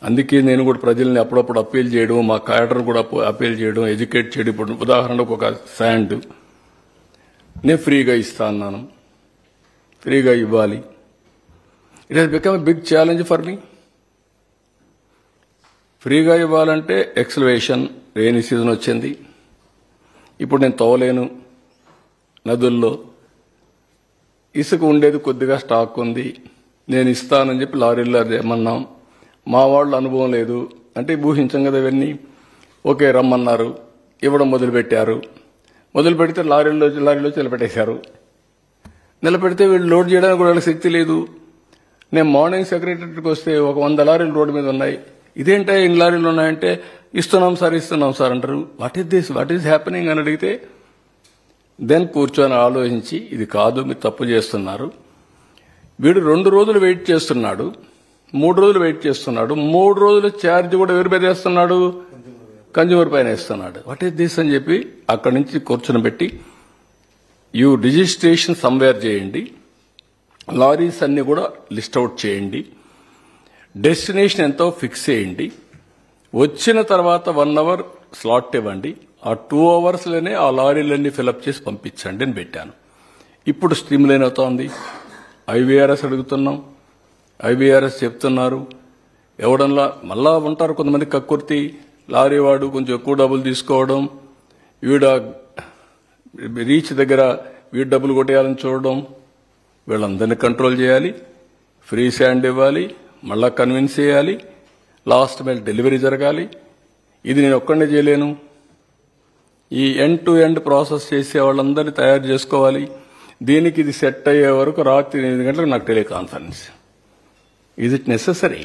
అందుకే నేను కూడా ప్రజల్ని అప్పుడప్పుడు అప్పీల్ చేయడం, మా క్యాడర్ కూడా అప్పీల్ చేయడం, ఎడ్యుకేట్ చేయడం. ఇప్పుడు ఉదాహరణకు ఒక శాండ్ నేను ఫ్రీగా ఇస్తా అన్నాను, ఫ్రీగా ఇవ్వాలి. It has become a big challenge for me. ఫ్రీగా ఇవ్వాలంటే ఎక్స్లవేషన్, రెయినీ సీజన్ వచ్చింది. ఇప్పుడు నేను తవ్వలేను. నదుల్లో ఇసుక ఉండేది కొద్దిగా స్టాక్ ఉంది, నేను ఇస్తానని చెప్పి లారీల్లో ఏమన్నాం. మా వాళ్ళు అనుభవం లేదు అంటే ఊహించాం కదా ఇవన్నీ. ఓకే రమ్మన్నారు, ఇవ్వడం మొదలుపెట్టారు. మొదలు పెడితే లారీలో నిలబెట్టేశారు. నిలబెడితే వీళ్ళు లోడ్ చేయడానికి కూడా వాళ్ళకి శక్తి లేదు. నేను మార్నింగ్ సెక్రటరీకి వస్తే ఒక 100 లారీలు రోడ్డు మీద ఉన్నాయి. ఇదేంటే ఇన్ని లారీలు ఉన్నాయంటే ఇస్తున్నాం సార్ అంటారు. What is this, what is happening అని అడిగితే దెన్ కూర్చొని ఆలోచించి ఇది కాదు, మీరు తప్పు చేస్తున్నారు. వీడు 2 రోజులు వెయిట్ చేస్తున్నాడు, 3 రోజులు వెయిట్ చేస్తున్నాడు. 3 రోజుల ఛార్జ్ కూడా ఎవరి మీద వేస్తున్నాడు, కన్జ్యూమర్ పైన వేస్తున్నాడు. వాట్ ఈస్ దిస్ అని చెప్పి అక్కడి నుంచి కూర్చొని పెట్టి యూ రిజిస్ట్రేషన్ సమ్వేర్ చేయండి, లారీస్ అన్ని కూడా లిస్ట్ అవుట్ చేయండి, డెస్టినేషన్ ఎంతో ఫిక్స్ చేయండి, వచ్చిన తర్వాత 1 అవర్ స్లాట్ ఇవ్వండి, ఆ 2 అవర్స్లోనే ఆ లారీలన్నీ ఫిలప్ చేసి పంపించండి అని పెట్టాను. ఇప్పుడు స్ట్రీమ్ లైన్ అవుతోంది. ఐవీఆర్ఎస్ అడుగుతున్నాం, ఐవీఆర్ఎస్ చెప్తున్నారు. ఎవడన్నా మళ్ళా ఉంటారు కొంతమంది కక్కుర్తి, లారీ వాడు కొంచెం ఎక్కువ డబ్బులు తీసుకోవడం, వీడ రీచ్ దగ్గర వీడు డబ్బులు కొట్టేయాలని చూడడం. వీళ్ళందరినీ కంట్రోల్ చేయాలి, ఫ్రీ శాండ్ ఇవ్వాలి, మళ్ళా కన్విన్స్ చేయాలి, లాస్ట్ మైల్ డెలివరీ జరగాలి. ఇది నేను ఒక్కడే చేయలేను. ఈ ఎండ్ టు ఎండ్ ప్రాసెస్ చేసే వాళ్ళందరినీ తయారు చేసుకోవాలి. దీనికి ఇది సెట్ అయ్యే వరకు రాత్రి 8 గంటలకు నాకు టెలికాన్ఫరెన్స్. Is it necessary?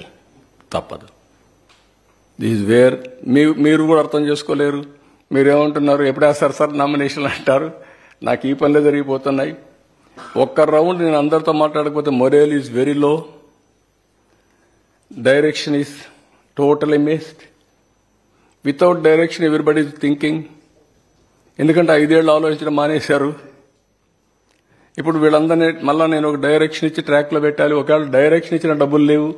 తప్పదు. దిస్ ఇస్ వేర్ మీరు కూడా అర్థం చేసుకోలేరు. మీరేమంటున్నారు, ఎప్పుడేస్తారు సార్ నామినేషన్లు అంటారు. నాకు ఈ పనులే జరిగిపోతున్నాయి. ఒక్క రౌండ్ నేను అందరితో మాట్లాడకపోతే మొరేల్ is very low, direction is totally missed. Without direction everybody is thinking. ఎందుకంటే 5 ఏళ్ళు ఆలోచించడం మానేశారు. ఇప్పుడు వీళ్ళందరినీ మళ్ళా నేను ఒక డైరెక్షన్ ఇచ్చి ట్రాక్లో పెట్టాలి. ఒకవేళ డైరెక్షన్ ఇచ్చిన డబ్బులు లేవు,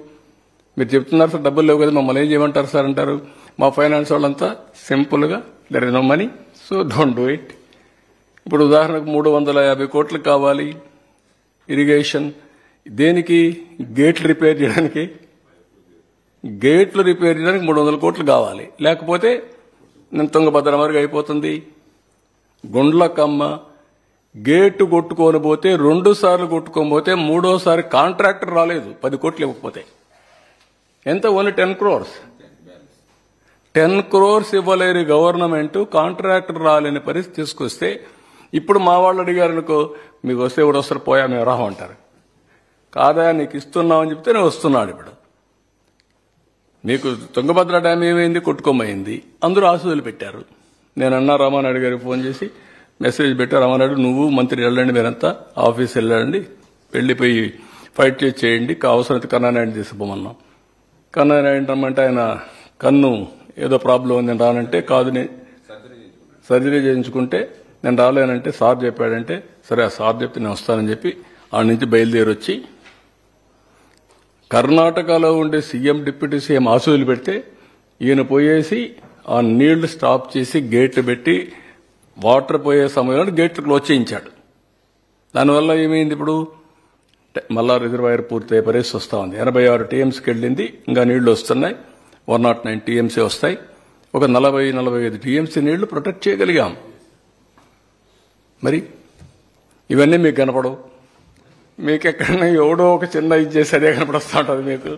మీరు చెప్తున్నారు సార్ డబ్బులు లేవు కదా, మమ్మల్ని ఏం చేయమంటారు సార్ అంటారు. మా ఫైనాన్స్ వాళ్ళంతా సింపుల్గా there is no money, so don't do it. ఇప్పుడు ఉదాహరణకు 350 కోట్లు కావాలి ఇరిగేషన్. దేనికి? గేట్లు రిపేర్ చేయడానికి. గేట్లు రిపేర్ చేయడానికి 300 కోట్లు కావాలి. లేకపోతే నేను తుంగభద్ర వరకు అయిపోతుంది. గుండ్లకమ్మ గేటు కొట్టుకొని పోతే 2 సార్లు కొట్టుకొని పోతే 3వసారి కాంట్రాక్టర్ రాలేదు 10 కోట్లు ఇవ్వకపోతే. ఎంత? Only 10 crores. 10 crores ఇవ్వలేని గవర్నమెంట్ కాంట్రాక్టర్ రాలేని పరిస్థితి తీసుకొస్తే ఇప్పుడు మా వాళ్ళు అడిగారనుకో, మీకు వస్తే ఎవరు వస్తారు, పోయా మేము రామంటారు. కాదా నీకు ఇస్తున్నామని చెప్తే నేను వస్తున్నాడు. ఇప్పుడు మీకు తుంగభద్ర డ్యామ్ ఏమైంది? కొట్టుకోమైంది. అందరూ ఆశలు పెట్టారు. నేను అన్నా రామానాయుడు గారికి ఫోన్ చేసి మెసేజ్ పెట్టా, రామానాయుడు నువ్వు మంత్రి వెళ్ళండి, మీరంతా ఆఫీస్ వెళ్ళండి, వెళ్ళిపోయి ఫైట్ చేయండి, అవసరమైతే కన్నానాయుడు తీసుకుపోమన్నాం. కన్నానాయుడు రమ్మంటే ఆయన కన్ను ఏదో ప్రాబ్లం ఉంది, నేను రానంటే, కాదు నేను సర్జరీ చేయించుకుంటే నేను రాలేనంటే సార్ చెప్పాడంటే, సరే ఆ సార్ చెప్తే నేను వస్తానని చెప్పి ఆడ నుంచి బయలుదేరి వచ్చి కర్ణాటకలో ఉండే సీఎం డిప్యూటీ సీఎం ఆశలు పెడితే ఈయన పోయేసి ఆ నీళ్లు స్టాప్ చేసి గేట్లు పెట్టి వాటర్ పోయే సమయంలో గేట్లు క్లోజ్ చేయించాడు. దానివల్ల ఏమైంది? ఇప్పుడు మళ్ళా రిజర్వాయర్ పూర్తయ్యే పరిస్థితి వస్తూ ఉంది. 86 TMCకి వెళ్ళింది, ఇంకా నీళ్లు వస్తున్నాయి. 109 TMC వస్తాయి. ఒక 40-45 TMC నీళ్లు ప్రొటెక్ట్ చేయగలిగాం. మరి ఇవన్నీ మీకు కనపడవు. మీకు ఎక్కడైనా ఎవడో ఒక చిన్న ఇది చేసి అదే కనపడొస్తూ ఉంటుంది మీకు.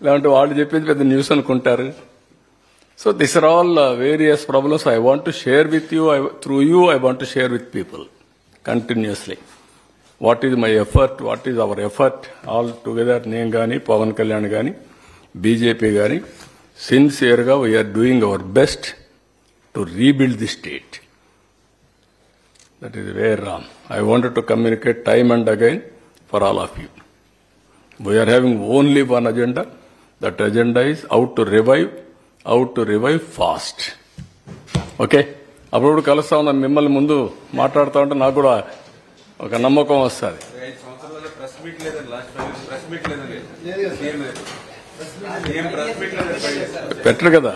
లేదంటే వాళ్ళు చెప్పింది పెద్ద న్యూస్ అనుకుంటారు. So this are all various problems I want to share with you. Through you I want to share with people continuously. What is my effort, what is our effort all together. నేను కానీ, పవన్ కళ్యాణ్ కానీ, BJP కానీ సిన్సియర్గా we are doing our best to rebuild the state. That is where I wanted to communicate time and again for all of you. We are having only one agenda. That agenda is how to revive fast. Okay? అప్పుడు కలుస్తా ఉన్నాం మిమ్మల్ని, ముందు మాట్లాడుతూ ఉంటే నాకు కూడా ఒక నమ్మకం వస్తుంది. పెట్టరు కదా.